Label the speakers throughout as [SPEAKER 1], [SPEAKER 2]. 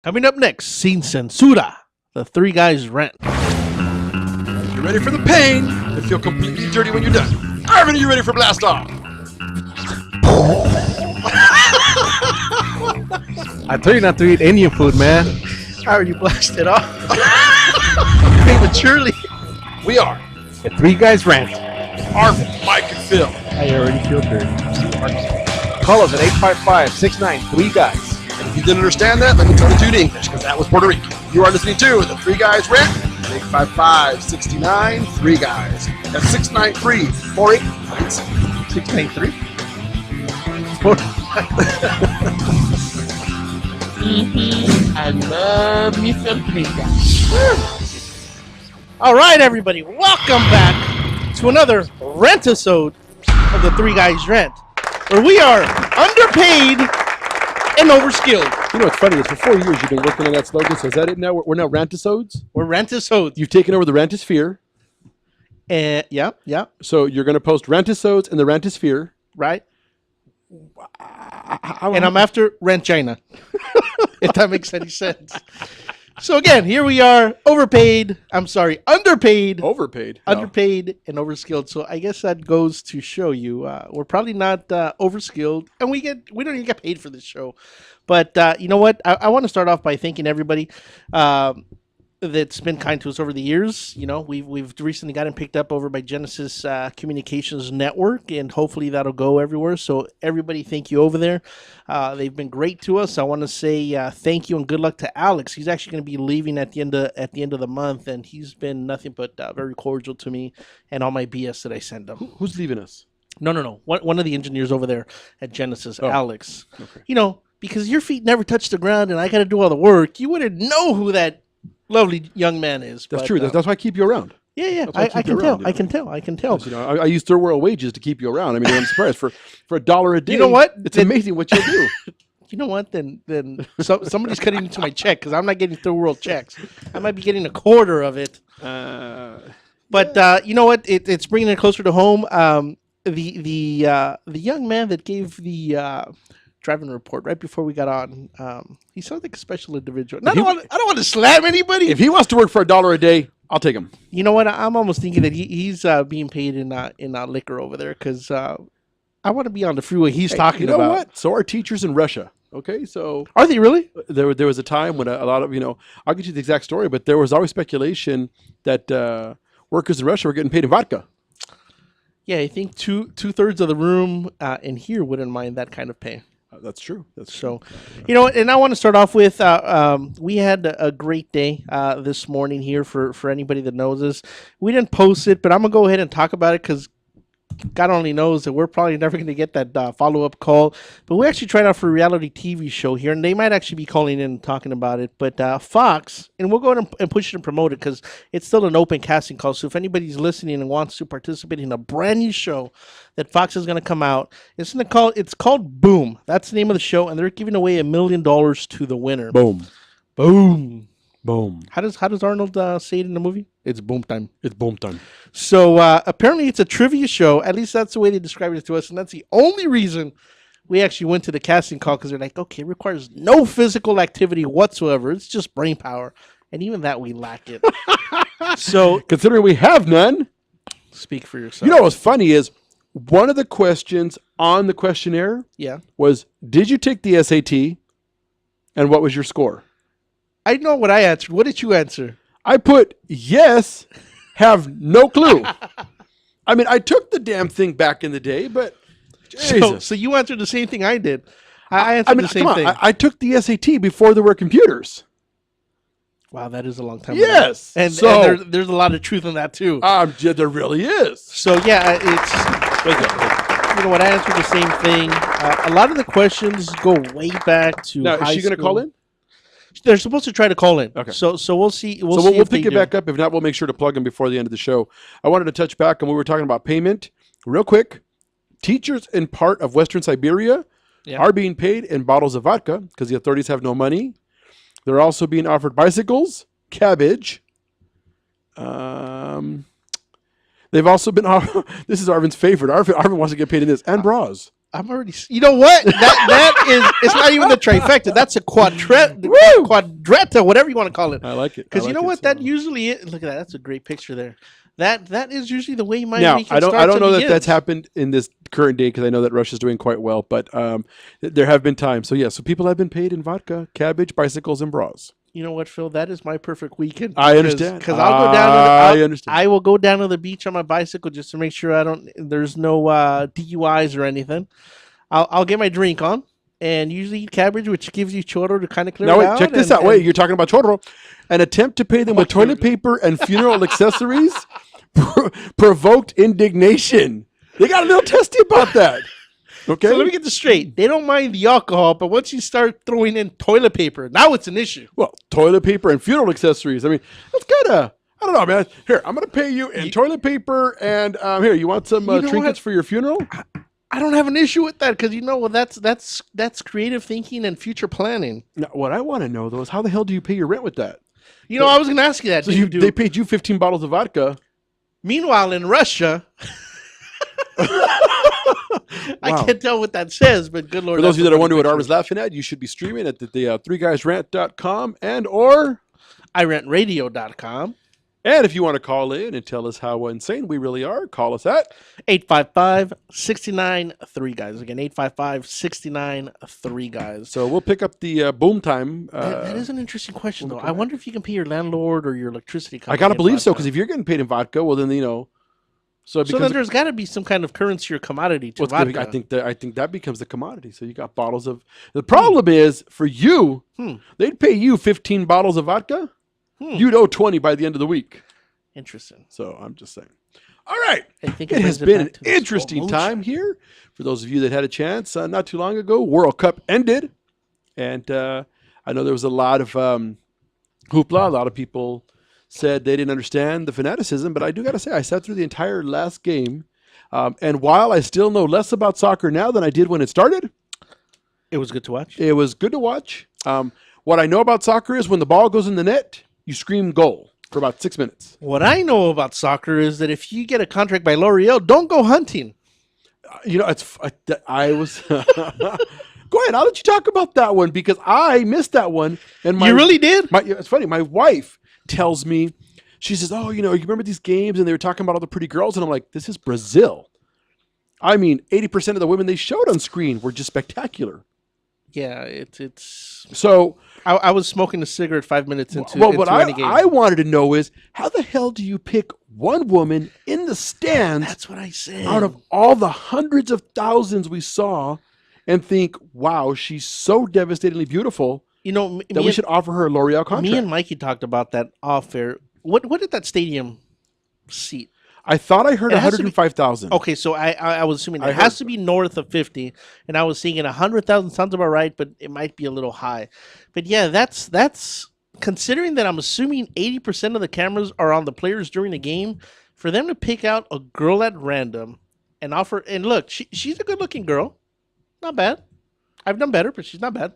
[SPEAKER 1] Coming up next, Sin Censura, the Three Guys Rant.
[SPEAKER 2] You're ready for the pain and feel completely dirty when you're done. Arvin, are you ready for blast off?
[SPEAKER 3] I told you not to eat Indian food, man.
[SPEAKER 1] I already blasted off. Prematurely.
[SPEAKER 2] We are
[SPEAKER 3] The Three Guys Rant.
[SPEAKER 2] Arvin, Mike, and Phil.
[SPEAKER 3] I already feel dirty. Call us at 855-693-GUYS.
[SPEAKER 2] And if you didn't understand that, let me try to do it in English, because that was Puerto Rican. You are listening to the Three Guys Rant. 855-69-3-GUYS. That's 693-4896.
[SPEAKER 3] 693?
[SPEAKER 4] I love me some pizza.
[SPEAKER 1] All right, everybody, welcome back to another rant-isode of the Three Guys Rant, where we are underpaid and overskilled.
[SPEAKER 2] You know what's funny is for 4 years you've been working on that slogan, so is that it now? We're now Rantisodes?
[SPEAKER 1] We're rant-isodes.
[SPEAKER 2] You've taken over the Rantisphere.
[SPEAKER 1] Yeah,
[SPEAKER 2] So you're going to post Rantisodes in the Rantisphere.
[SPEAKER 1] right. And I'm after Rent China, if that makes any sense. So again, here we are, underpaid,
[SPEAKER 2] Overpaid.
[SPEAKER 1] underpaid and overskilled. So I guess that goes to show you we're probably not overskilled, and we don't even get paid for this show. But you know what? I want to start off by thanking everybody that's been kind to us over the years. You know, we've recently gotten picked up over by Genesis Communications Network, and hopefully that'll go everywhere. So everybody, thank you over there. They've been great to us. I want to say thank you and good luck to Alex. He's actually going to be leaving at the end of the month, and he's been nothing but very cordial to me and all my BS that I send him.
[SPEAKER 2] Who's leaving us?
[SPEAKER 1] No. One of the engineers over there at Genesis, Alex.
[SPEAKER 2] Okay.
[SPEAKER 1] You know, because your feet never touch the ground, and I got to do all the work. You wouldn't know who that lovely young man is.
[SPEAKER 2] That's true. That's why I keep you around.
[SPEAKER 1] Yeah.
[SPEAKER 2] That's why
[SPEAKER 1] I can
[SPEAKER 2] you
[SPEAKER 1] tell.
[SPEAKER 2] around,
[SPEAKER 1] I can tell. I can tell.
[SPEAKER 2] You know, I use third world wages to keep you around. I mean, I'm surprised for $1 a day.
[SPEAKER 1] You know what?
[SPEAKER 2] It's amazing what you'll do.
[SPEAKER 1] You know what? Then somebody's cutting into my check because I'm not getting third world checks. I might be getting a quarter of it. But you know what? It's bringing it closer to home. The young man that gave the driving report right before we got on, he sounds like a special individual. I don't want to slam anybody.
[SPEAKER 2] If he wants to work for $1 a day, I'll take him.
[SPEAKER 1] You know what? I'm almost thinking that he's being paid in liquor over there because I want to be on the freeway he's talking about.
[SPEAKER 2] You know what? So are teachers in Russia. Okay, so
[SPEAKER 1] Are they really?
[SPEAKER 2] there was a time when a lot of, I'll get you the exact story, but there was always speculation that workers in Russia were getting paid in vodka.
[SPEAKER 1] Yeah, I think two-thirds of the room in here wouldn't mind that kind of pay.
[SPEAKER 2] That's true.
[SPEAKER 1] So, you know, and I want to start off with we had a great day this morning here for anybody that knows us. We didn't post it, but I'm going to go ahead and talk about it because God only knows that we're probably never going to get that follow-up call. But we actually tried out for a reality TV show here, and they might actually be calling in and talking about it. But Fox, and we'll go ahead and push it and promote it because it's still an open casting call. So if anybody's listening and wants to participate in a brand new show that Fox is going to come out, it's called Boom. That's the name of the show, and they're giving away $1 million to the winner.
[SPEAKER 2] Boom.
[SPEAKER 1] How does Arnold say it in the movie? It's boom time.
[SPEAKER 2] It's boom time.
[SPEAKER 1] So apparently it's a trivia show. At least that's the way they described it to us. And that's the only reason we actually went to the casting call because they're like, okay, it requires no physical activity whatsoever. It's just brain power. And even that, we lack it. So
[SPEAKER 2] Considering we have none,
[SPEAKER 1] speak for yourself.
[SPEAKER 2] you know what's funny is one of the questions on the questionnaire
[SPEAKER 1] Yeah.
[SPEAKER 2] was, did you take the SAT and what was your score?
[SPEAKER 1] I know what I answered. What did you answer?
[SPEAKER 2] I put yes, have no clue. I mean, I took the damn thing back in the day, but Jesus.
[SPEAKER 1] So you answered the same thing I did. I answered the same thing.
[SPEAKER 2] I took the SAT before there were computers.
[SPEAKER 1] Wow, that is a long time ago.
[SPEAKER 2] Yes.
[SPEAKER 1] And
[SPEAKER 2] So-
[SPEAKER 1] there's a lot of truth in that too.
[SPEAKER 2] Yeah, there really is.
[SPEAKER 1] So yeah, you know what? I answered the same thing. A lot of the questions go way back to
[SPEAKER 2] Now,
[SPEAKER 1] high
[SPEAKER 2] is she going to
[SPEAKER 1] school.
[SPEAKER 2] call in?
[SPEAKER 1] They're supposed to try to call in.
[SPEAKER 2] Okay.
[SPEAKER 1] So we'll see. We'll
[SPEAKER 2] We'll
[SPEAKER 1] see
[SPEAKER 2] pick
[SPEAKER 1] if
[SPEAKER 2] it back up. If not, we'll make sure to plug them before the end of the show. I wanted to touch back on we were talking about payment real quick. Teachers in part of Western Siberia are being paid in bottles of vodka because the authorities have no money. They're also being offered bicycles, cabbage. They've also been offered, this is Arvin's favorite. Arvin wants to get paid in this, and bras.
[SPEAKER 1] I'm already. You know what? That is. It's not even the trifecta. That's a quadretta, whatever you want to call it.
[SPEAKER 2] I like it.
[SPEAKER 1] Because
[SPEAKER 2] I
[SPEAKER 1] you know
[SPEAKER 2] like
[SPEAKER 1] what?
[SPEAKER 2] it,
[SPEAKER 1] That
[SPEAKER 2] so.
[SPEAKER 1] usually is. Look at that. That's a great picture there. That is usually the way my
[SPEAKER 2] Now,
[SPEAKER 1] weekend
[SPEAKER 2] I don't
[SPEAKER 1] starts and
[SPEAKER 2] know that
[SPEAKER 1] begins.
[SPEAKER 2] that's happened in this current day because I know that Russia's doing quite well, but there have been times. So yeah, so people have been paid in vodka, cabbage, bicycles, and bras.
[SPEAKER 1] You know what, Phil? That is my perfect weekend.
[SPEAKER 2] I understand.
[SPEAKER 1] Because I'll go down.
[SPEAKER 2] I understand.
[SPEAKER 1] I will go down to the beach on my bicycle just to make sure there's no DUIs or anything. I'll get my drink on and usually eat cabbage, which gives you chorro to kind of clear
[SPEAKER 2] Now
[SPEAKER 1] it
[SPEAKER 2] wait,
[SPEAKER 1] out.
[SPEAKER 2] check this out. Wait, you're talking about chorro. An attempt to pay them with toilet paper and funeral accessories provoked indignation. They got a little testy about that. Okay.
[SPEAKER 1] So let me get this straight. They don't mind the alcohol, but once you start throwing in toilet paper, now it's an issue.
[SPEAKER 2] Well, toilet paper and funeral accessories. I mean, that's kind of, I don't know, man. Here, I'm going to pay you in toilet paper and here, you want some
[SPEAKER 1] You know
[SPEAKER 2] trinkets
[SPEAKER 1] what?
[SPEAKER 2] for your funeral?
[SPEAKER 1] I don't have an issue with that because that's creative thinking and future planning.
[SPEAKER 2] Now, what I want to know, though, is how the hell do you pay your rent with that?
[SPEAKER 1] You know, I was going to ask you that.
[SPEAKER 2] So
[SPEAKER 1] Did you
[SPEAKER 2] they paid you 15 bottles of vodka.
[SPEAKER 1] Meanwhile, in Russia, I can't tell what that says, but good Lord.
[SPEAKER 2] For those of you
[SPEAKER 1] that's
[SPEAKER 2] that
[SPEAKER 1] a
[SPEAKER 2] are wondering what
[SPEAKER 1] funny
[SPEAKER 2] I was laughing at, you should be streaming at the 3guysrant.com and or
[SPEAKER 1] iRantRadio.com.
[SPEAKER 2] and if you want to call in and tell us how insane we really are, call us at
[SPEAKER 1] 855-69-3-guys. Again, 855-69-3-guys.
[SPEAKER 2] So we'll pick up the boom time.
[SPEAKER 1] That is an interesting question, though. I wonder if you can pay your landlord or your electricity
[SPEAKER 2] I
[SPEAKER 1] company.
[SPEAKER 2] gotta
[SPEAKER 1] in
[SPEAKER 2] believe so
[SPEAKER 1] vodka.
[SPEAKER 2] because if you're getting paid in vodka, well then so it
[SPEAKER 1] So
[SPEAKER 2] becomes.
[SPEAKER 1] then there's got to be some kind of currency or commodity to vodka.
[SPEAKER 2] I think that becomes the commodity. So you got bottles of. The problem is for you, they'd pay you 15 bottles of vodka. You'd owe 20 by the end of the week.
[SPEAKER 1] Interesting.
[SPEAKER 2] So I'm just saying. All right.
[SPEAKER 1] I think
[SPEAKER 2] It has
[SPEAKER 1] brings
[SPEAKER 2] been
[SPEAKER 1] back
[SPEAKER 2] an
[SPEAKER 1] to this
[SPEAKER 2] interesting
[SPEAKER 1] whole
[SPEAKER 2] time here. For those of you that had a chance, not too long ago, World Cup ended. And I know there was a lot of hoopla. A lot of people said they didn't understand the fanaticism. But I do got to say, I sat through the entire last game. And while I still know less about soccer now than I did when it started,
[SPEAKER 1] It was good to watch.
[SPEAKER 2] it was good to watch. What I know about soccer is when the ball goes in the net, you scream goal for about 6 minutes.
[SPEAKER 1] What I know about soccer is that if you get a contract by L'Oreal, don't go hunting.
[SPEAKER 2] I was. Go ahead. I'll let you talk about that one because I missed that one. And
[SPEAKER 1] You really did?
[SPEAKER 2] It's funny. My wife tells me, she says, "Oh, you remember these games?" And they were talking about all the pretty girls, and I'm like, "This is Brazil." I mean, 80% of the women they showed on screen were just spectacular.
[SPEAKER 1] Yeah, it's.
[SPEAKER 2] So,
[SPEAKER 1] I was smoking a cigarette 5 minutes into.
[SPEAKER 2] well, what
[SPEAKER 1] any game.
[SPEAKER 2] I wanted to know is how the hell do you pick one woman in the stands
[SPEAKER 1] That's what I said.
[SPEAKER 2] out of all the hundreds of thousands we saw and think, wow, she's so devastatingly beautiful that we should offer her a L'Oreal contract?
[SPEAKER 1] Me and Mikey talked about that off air. What did that stadium seat?
[SPEAKER 2] I thought I heard
[SPEAKER 1] It has to be-
[SPEAKER 2] 105,000.
[SPEAKER 1] Okay, so I was assuming
[SPEAKER 2] I
[SPEAKER 1] it has
[SPEAKER 2] heard-
[SPEAKER 1] to be north of 50, and I was thinking 100,000 sounds about right, but it might be a little high. But yeah, that's considering that I'm assuming 80% of the cameras are on the players during the game. For them to pick out a girl at random and offer, and look, she's a good-looking girl, not bad. I've done better, but she's not bad.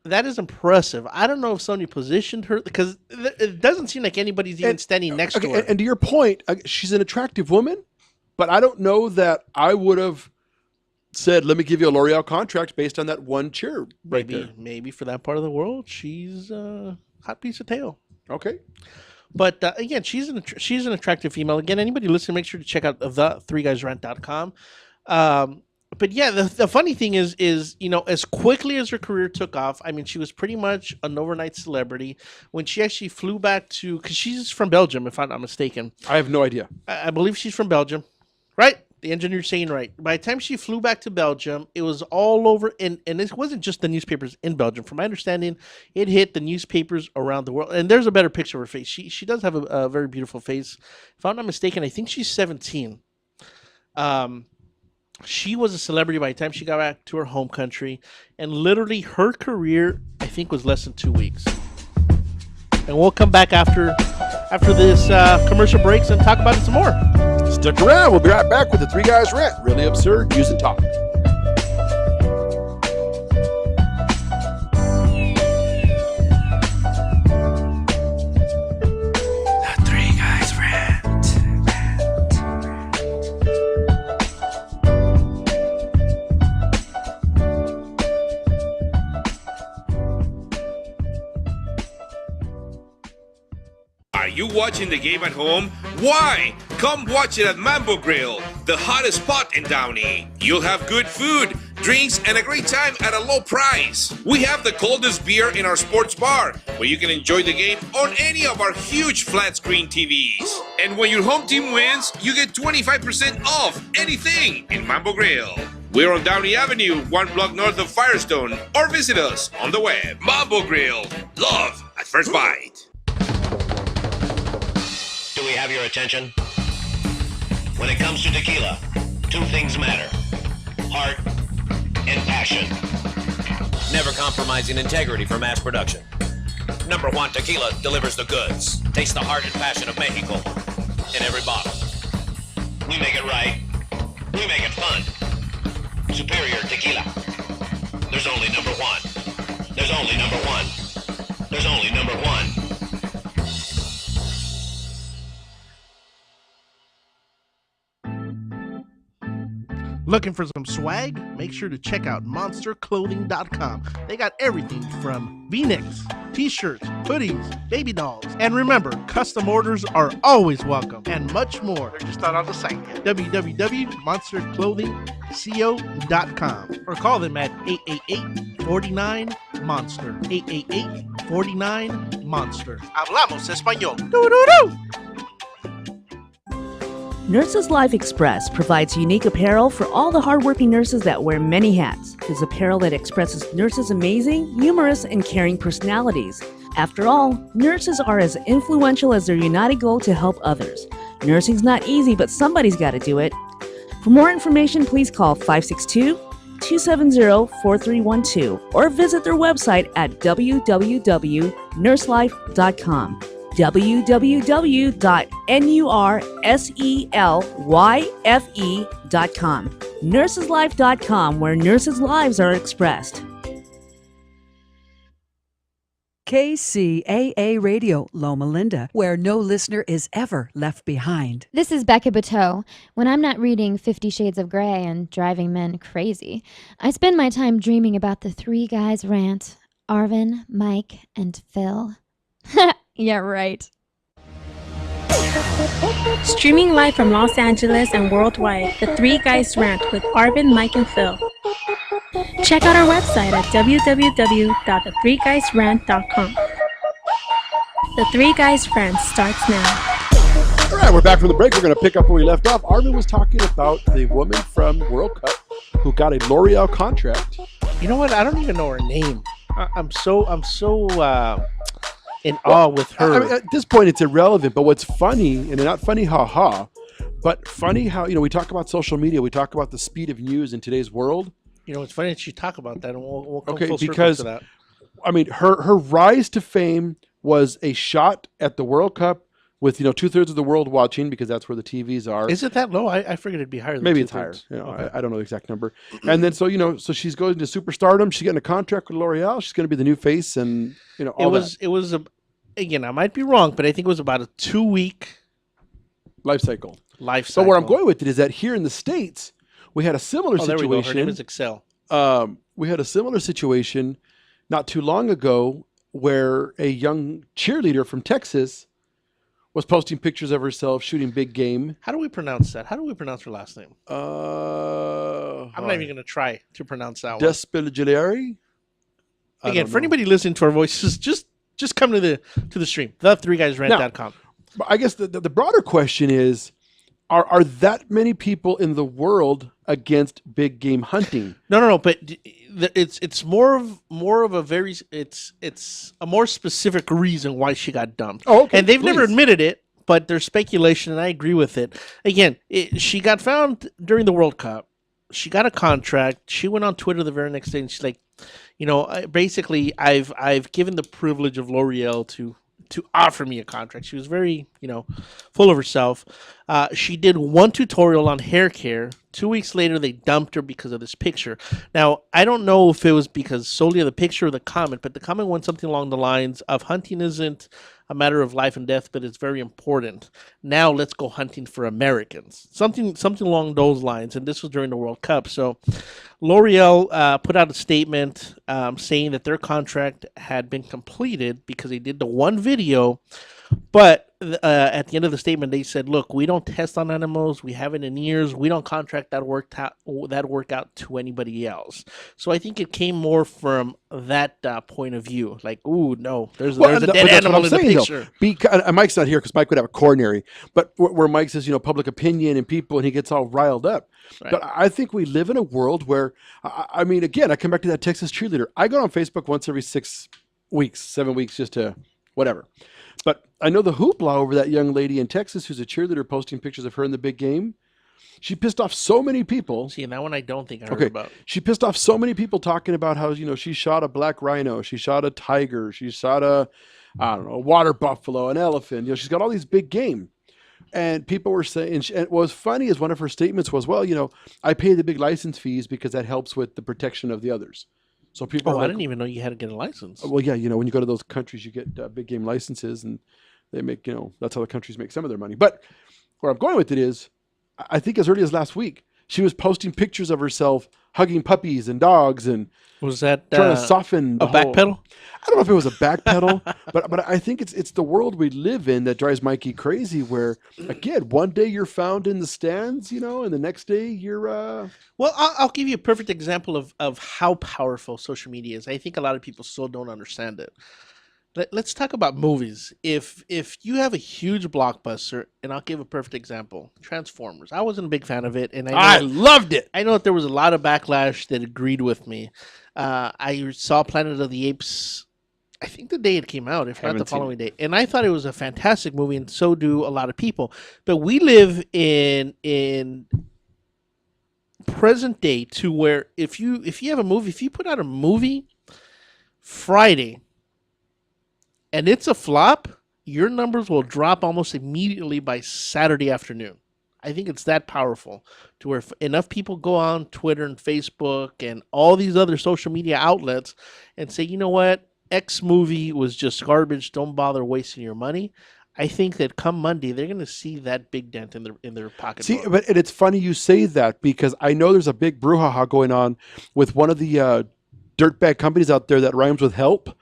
[SPEAKER 1] That is impressive. I don't know if somebody positioned her because it doesn't seem like anybody's even standing next to her.
[SPEAKER 2] And to your point, she's an attractive woman, but I don't know that I would have said, let me give you a L'Oreal contract based on that one cheer right there.
[SPEAKER 1] Maybe for that part of the world, she's a hot piece of tail.
[SPEAKER 2] Okay.
[SPEAKER 1] But again, she's an attractive female. Again, anybody listening, make sure to check out the3guysrant.com. But yeah, the funny thing is as quickly as her career took off, I mean, she was pretty much an overnight celebrity when she actually flew back to, because she's from Belgium, if I'm not mistaken.
[SPEAKER 2] I have no idea.
[SPEAKER 1] I believe she's from Belgium, right? The engineer's saying right. By the time she flew back to Belgium, it was all over, and it wasn't just the newspapers in Belgium. From my understanding, it hit the newspapers around the world. And there's a better picture of her face. She does have a very beautiful face. If I'm not mistaken, I think she's 17. She was a celebrity by the time she got back to her home country, and literally her career, I think, was less than 2 weeks. And we'll come back after this commercial breaks and talk about it some more.
[SPEAKER 2] Stick around. We'll be right back with the Three Guys Rant. Really absurd news and talk.
[SPEAKER 5] Are you watching the game at home? Why? Come watch it at Mambo Grill, the hottest spot in Downey. You'll have good food, drinks, and a great time at a low price. We have the coldest beer in our sports bar, where you can enjoy the game on any of our huge flat screen TVs. And when your home team wins, you get 25% off anything in Mambo Grill. We're on Downey Avenue, 1 block north of Firestone, or visit us on the web. Mambo Grill, love at first bite.
[SPEAKER 6] Do we have your attention? When it comes to tequila, 2 things matter: heart and passion. Never compromising integrity for mass production. Number 1 Tequila delivers the goods. Taste the heart and passion of Mexico in every bottle. We make it right. We make it fun. Superior tequila. There's only number 1. There's only number 1. There's only number 1.
[SPEAKER 1] Looking for some swag? Make sure to check out monsterclothing.com. They got everything from V-necks, t-shirts, hoodies, baby dolls. And remember, custom orders are always welcome, and much more. They're just not on the site yet. www.monsterclothingco.com or call them at 888-49-MONSTER. 888-49-MONSTER. Hablamos español. Doo-doo-doo!
[SPEAKER 7] Nurses Life Express provides unique apparel for all the hardworking nurses that wear many hats. It's apparel that expresses nurses' amazing, humorous, and caring personalities. After all, nurses are as influential as their united goal to help others. Nursing's not easy, but somebody's got to do it. For more information, please call 562-270-4312 or visit their website at www.nurselife.com. www.nurselyfe.com. Nurseslife.com, where nurses' lives are expressed.
[SPEAKER 8] KCAA Radio, Loma Linda, where no listener is ever left behind.
[SPEAKER 9] This is Becca Bateau. When I'm not reading 50 Shades of Grey and driving men crazy, I spend my time dreaming about the 3 guys rant: Arvin, Mike, and Phil. Yeah, right.
[SPEAKER 10] Streaming live from Los Angeles and worldwide, The 3 Guys Rant with Arvin, Mike, and Phil. Check out our website at www.the3guysrant.com. The 3 Guys Rant starts now.
[SPEAKER 2] All right, we're back from the break. We're going to pick up where we left off. Arvin was talking about the woman from World Cup who got a L'Oreal contract.
[SPEAKER 1] You know what? I don't even know her name. I'm so in awe with her.
[SPEAKER 2] I mean, at this point, it's irrelevant. But what's funny, and not funny, ha, but funny how, we talk about social media. We talk about the speed of news in today's world.
[SPEAKER 1] It's funny that you talk about that, and we'll come
[SPEAKER 2] okay,
[SPEAKER 1] full circle
[SPEAKER 2] because
[SPEAKER 1] to that.
[SPEAKER 2] I mean, her rise to fame was a shot at the World Cup with 2/3 of the world watching, because that's where the TVs are.
[SPEAKER 1] Is it that low? I figured it'd be higher. Than
[SPEAKER 2] Maybe
[SPEAKER 1] 2/3.
[SPEAKER 2] it's higher.
[SPEAKER 1] Okay.
[SPEAKER 2] I don't know the exact number. And then so she's going to superstardom. She's getting a contract with L'Oreal. She's going to be the new face, and all that.
[SPEAKER 1] It was again, I might be wrong, but I think it was about a 2-week
[SPEAKER 2] life cycle.
[SPEAKER 1] So
[SPEAKER 2] where I'm going with it is that here in the States, we had a similar
[SPEAKER 1] There
[SPEAKER 2] situation.
[SPEAKER 1] we go. Her name is Excel.
[SPEAKER 2] We had a similar situation not too long ago where a young cheerleader from Texas was posting pictures of herself shooting big game.
[SPEAKER 1] How do we pronounce that? How do we pronounce her last name? I'm not even going to try to pronounce that one.
[SPEAKER 2] Despelligieri?
[SPEAKER 1] Again, for anybody listening to our voices, just come to the stream. The3guysrant.com.
[SPEAKER 2] Now, I guess the broader question is, are that many people in the world against big game hunting?
[SPEAKER 1] No. But it's more of a very it's a more specific reason why she got dumped.
[SPEAKER 2] Oh, okay.
[SPEAKER 1] And they've never admitted it, but there's speculation, and I agree with it. Again, she got found during the World Cup. She got a contract. She went on Twitter the very next day, and she's like, basically, I've given the privilege of L'Oreal to offer me a contract. She was very, full of herself. She did one tutorial on hair care. 2 weeks later, they dumped her because of this picture. Now, I don't know if it was because solely of the picture or the comment, but the comment went something along the lines of hunting isn't a matter of life and death, but it's very important. Now let's go hunting for Americans. Something along those lines, and this was during the World Cup. So L'Oreal put out a statement saying that their contract had been completed because they did the one video, but at the end of the statement, they said, "Look, we don't test on animals. We haven't in years. We don't contract that work out to anybody else." So I think it came more from that point of view. Like, ooh, no, there's a dead animal in the picture.
[SPEAKER 2] And Mike's not here because Mike would have a coronary. But where Mike says, public opinion and people, and he gets all riled up. Right. But I think we live in a world where, I mean, again, I come back to that Texas cheerleader. I go on Facebook once every 6 weeks, 7 weeks, just to whatever. But I know the hoopla over that young lady in Texas who's a cheerleader posting pictures of her in the big game. She pissed off so many people.
[SPEAKER 1] See, and that one I don't think I heard about.
[SPEAKER 2] She pissed off so many people talking about how, she shot a black rhino, she shot a tiger, she shot a water buffalo, an elephant. She's got all these big game. And people were saying, and what was funny is one of her statements was, well, I pay the big license fees because that helps with the protection of the others. So people
[SPEAKER 1] I didn't even know you had to get a license.
[SPEAKER 2] Well, yeah, when you go to those countries, you get big game licenses, and they make, that's how the countries make some of their money. But where I'm going with it is, I think as early as last week, she was posting pictures of herself hugging puppies and dogs, and
[SPEAKER 1] was that
[SPEAKER 2] trying to soften
[SPEAKER 1] a backpedal?
[SPEAKER 2] I don't know if it was a backpedal, but I think it's the world we live in that drives Mikey crazy. Where again, one day you're found in the stands, and the next day you're.
[SPEAKER 1] Well, I'll give you a perfect example of how powerful social media is. I think a lot of people still don't understand it. Let's talk about movies. If you have a huge blockbuster, and I'll give a perfect example, Transformers. I wasn't a big fan of it, and
[SPEAKER 2] I loved it.
[SPEAKER 1] I know that there was a lot of backlash that agreed with me. I saw Planet of the Apes, I think the day it came out, if not the following day, and I thought it was a fantastic movie, and so do a lot of people. But we live in present day to where if you have a movie, if you put out a movie Friday and it's a flop, your numbers will drop almost immediately by Saturday afternoon. I think it's that powerful to where enough people go on Twitter and Facebook and all these other social media outlets and say, you know what, X movie was just garbage. Don't bother wasting your money. I think that come Monday, they're going to see that big dent in their pocket.
[SPEAKER 2] See, but it's funny you say that because I know there's a big brouhaha going on with one of the dirtbag companies out there that rhymes with help.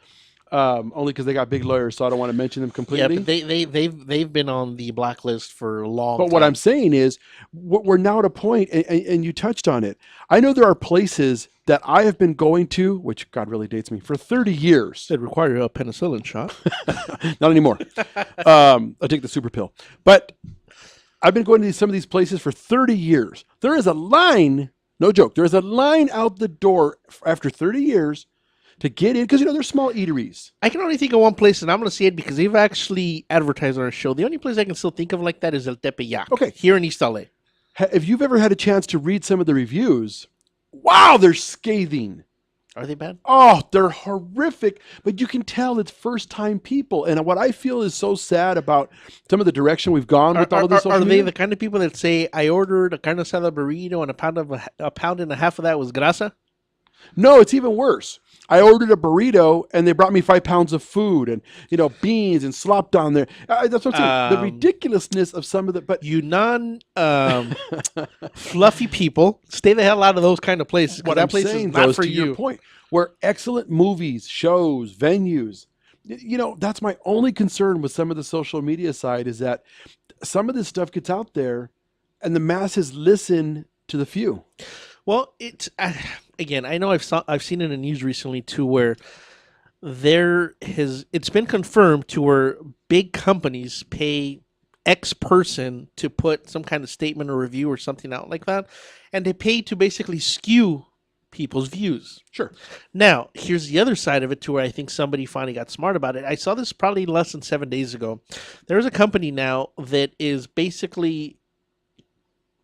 [SPEAKER 2] Only because they got big lawyers, so I don't want to mention them completely.
[SPEAKER 1] Yeah, but they've been on the blacklist for a long time.
[SPEAKER 2] But what I'm saying is, we're now at a point, and you touched on it. I know there are places that I have been going to, which God really dates me, for 30 years.
[SPEAKER 1] It require a penicillin shot.
[SPEAKER 2] Not anymore. I take the super pill. But I've been going to some of these places for 30 years. There is a line, no joke, there is a line out the door after 30 years to get in, because they're small eateries.
[SPEAKER 1] I can only think of one place, and I'm going to say it because they've actually advertised on our show. The only place I can still think of like that is El Tepeyac, here in East LA.
[SPEAKER 2] If you've ever had a chance to read some of the reviews, wow, they're scathing.
[SPEAKER 1] Are they bad?
[SPEAKER 2] Oh, they're horrific, but you can tell it's first-time people. And what I feel is so sad about some of the direction we've gone with all of this.
[SPEAKER 1] Are they the kind of people that say, I ordered a carne asada burrito and a pound and a half of that was grasa?
[SPEAKER 2] No, it's even worse. I ordered a burrito and they brought me 5 pounds of food and beans and slopped on there. That's what I'm saying. The ridiculousness of some of the
[SPEAKER 1] fluffy people, stay the hell out of those kind of places.
[SPEAKER 2] What
[SPEAKER 1] that
[SPEAKER 2] I'm
[SPEAKER 1] place
[SPEAKER 2] saying
[SPEAKER 1] is not
[SPEAKER 2] goes
[SPEAKER 1] for
[SPEAKER 2] to
[SPEAKER 1] you.
[SPEAKER 2] your point, where excellent movies, shows, venues. That's my only concern with some of the social media side is that some of this stuff gets out there, and the masses listen to the few.
[SPEAKER 1] Well, again, I know I've seen it in the news recently too, where it's been confirmed to where big companies pay X person to put some kind of statement or review or something out like that, and they pay to basically skew people's views.
[SPEAKER 2] Sure.
[SPEAKER 1] Now, here's the other side of it to where I think somebody finally got smart about it. I saw this probably less than 7 days ago. There's a company now that is basically,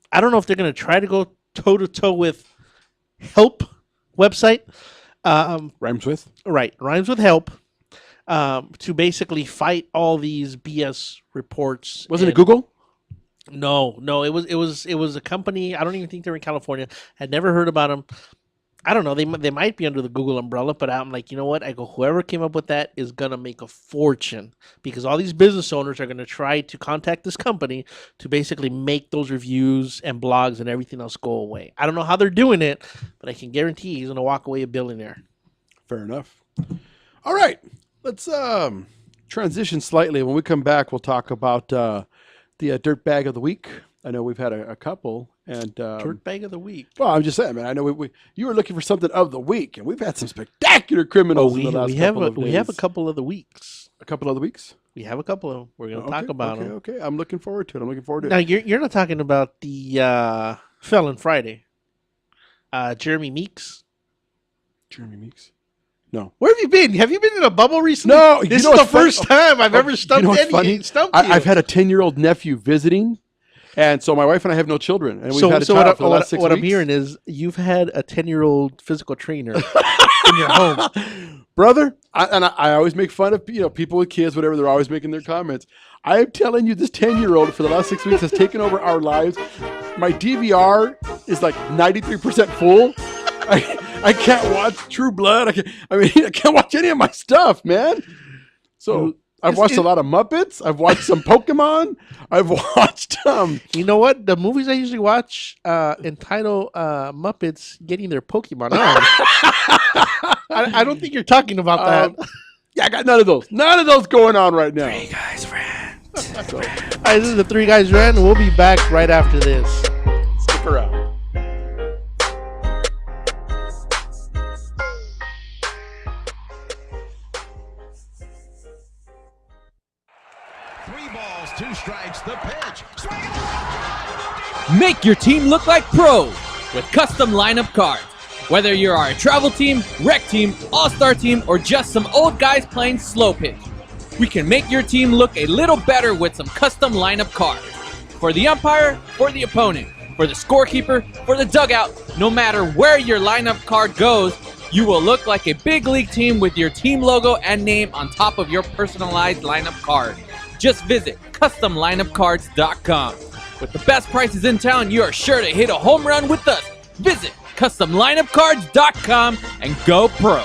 [SPEAKER 1] I don't know if they're going to try to go toe-to-toe with Help website.
[SPEAKER 2] Rhymes with?
[SPEAKER 1] Right. Rhymes with Help. To basically fight all these BS reports.
[SPEAKER 2] Wasn't it Google?
[SPEAKER 1] No. It was a company. I don't even think they're in California. Had never heard about them. I don't know. They might be under the Google umbrella, but I'm like, you know what? I go, whoever came up with that is going to make a fortune because all these business owners are going to try to contact this company to basically make those reviews and blogs and everything else go away. I don't know how they're doing it, but I can guarantee he's going to walk away a billionaire.
[SPEAKER 2] Fair enough. All right. Let's transition slightly. When we come back, we'll talk about the dirt bag of the week. I know we've had a couple. And
[SPEAKER 1] dirt bag of the week.
[SPEAKER 2] Well, I'm just saying, man. I know you were looking for something of the week, and we've had some spectacular criminals in the last couple of days.
[SPEAKER 1] We have a couple of the weeks.
[SPEAKER 2] A couple of the weeks?
[SPEAKER 1] We have a couple of them. We're going to talk about them.
[SPEAKER 2] Okay. I'm looking forward to it.
[SPEAKER 1] Now, you're not talking about the Felon Friday. Jeremy Meeks?
[SPEAKER 2] Jeremy Meeks? No.
[SPEAKER 1] Where have you been? Have you been in a bubble recently?
[SPEAKER 2] No.
[SPEAKER 1] This is the first time I've ever stumped any.
[SPEAKER 2] I've had a 10-year-old nephew visiting. And so my wife and I have no children, and we've had a child for the last 6 weeks.
[SPEAKER 1] What I'm hearing is you've had a 10-year-old physical trainer in your home,
[SPEAKER 2] brother. I always make fun of people with kids, whatever. They're always making their comments. I am telling you, this 10-year-old for the last 6 weeks has taken over our lives. My DVR is like 93% full. I can't watch True Blood. I can't watch any of my stuff, man. So. I've watched a lot of Muppets. I've watched some Pokemon. I've watched
[SPEAKER 1] You know what? The movies I usually watch entitled Muppets Getting Their Pokemon on. I don't think you're talking about that.
[SPEAKER 2] Yeah, I got none of those. None of those going on right now.
[SPEAKER 1] Three Guys Rant. All right, this is the Three Guys Rant, and we'll be back right after this.
[SPEAKER 2] Stick around.
[SPEAKER 11] Two strikes, the pitch.
[SPEAKER 12] Make your team look like pros with custom lineup cards. Whether you are a travel team, rec team, all-star team, or just some old guys playing slow pitch, we can make your team look a little better with some custom lineup cards. For the umpire, for the opponent, for the scorekeeper, for the dugout, no matter where your lineup card goes, you will look like a big league team with your team logo and name on top of your personalized lineup card. Just visit CustomLineupCards.com. With the best prices in town, you are sure to hit a home run with us. Visit CustomLineupCards.com and go pro.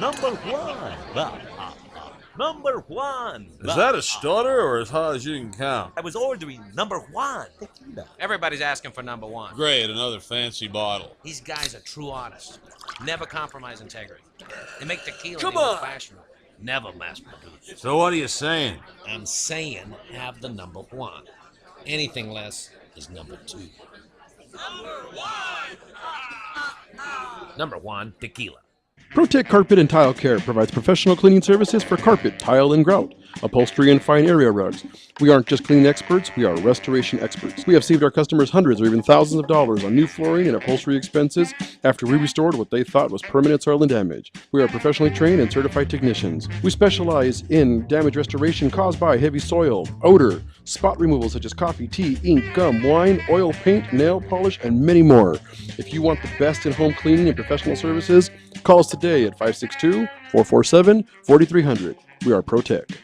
[SPEAKER 13] Number one. Number one.
[SPEAKER 14] Is that a stutter or as high as you can count?
[SPEAKER 13] I was ordering number one tequila.
[SPEAKER 15] Everybody's asking for number one.
[SPEAKER 14] Great, another fancy bottle.
[SPEAKER 15] These guys are true artists. Never compromise integrity. They make tequila
[SPEAKER 14] Come
[SPEAKER 15] the
[SPEAKER 14] on.
[SPEAKER 15] old-fashioned way. Never mass-produced.
[SPEAKER 14] So what are you saying?
[SPEAKER 15] I'm saying have the number one. Anything less is number two. Number one, tequila.
[SPEAKER 2] ProTech Carpet and Tile Care provides professional cleaning services for carpet, tile, and grout, upholstery, and fine area rugs. We aren't just cleaning experts, we are restoration experts. We have saved our customers hundreds or even thousands of dollars on new flooring and upholstery expenses after we restored what they thought was permanent soil and damage. We are professionally trained and certified technicians. We specialize in damage restoration caused by heavy soil, odor, spot removal such as coffee, tea, ink, gum, wine, oil, paint, nail polish, and many more. If you want the best in home cleaning and professional services, call us today at 562-447-4300. We are ProTech.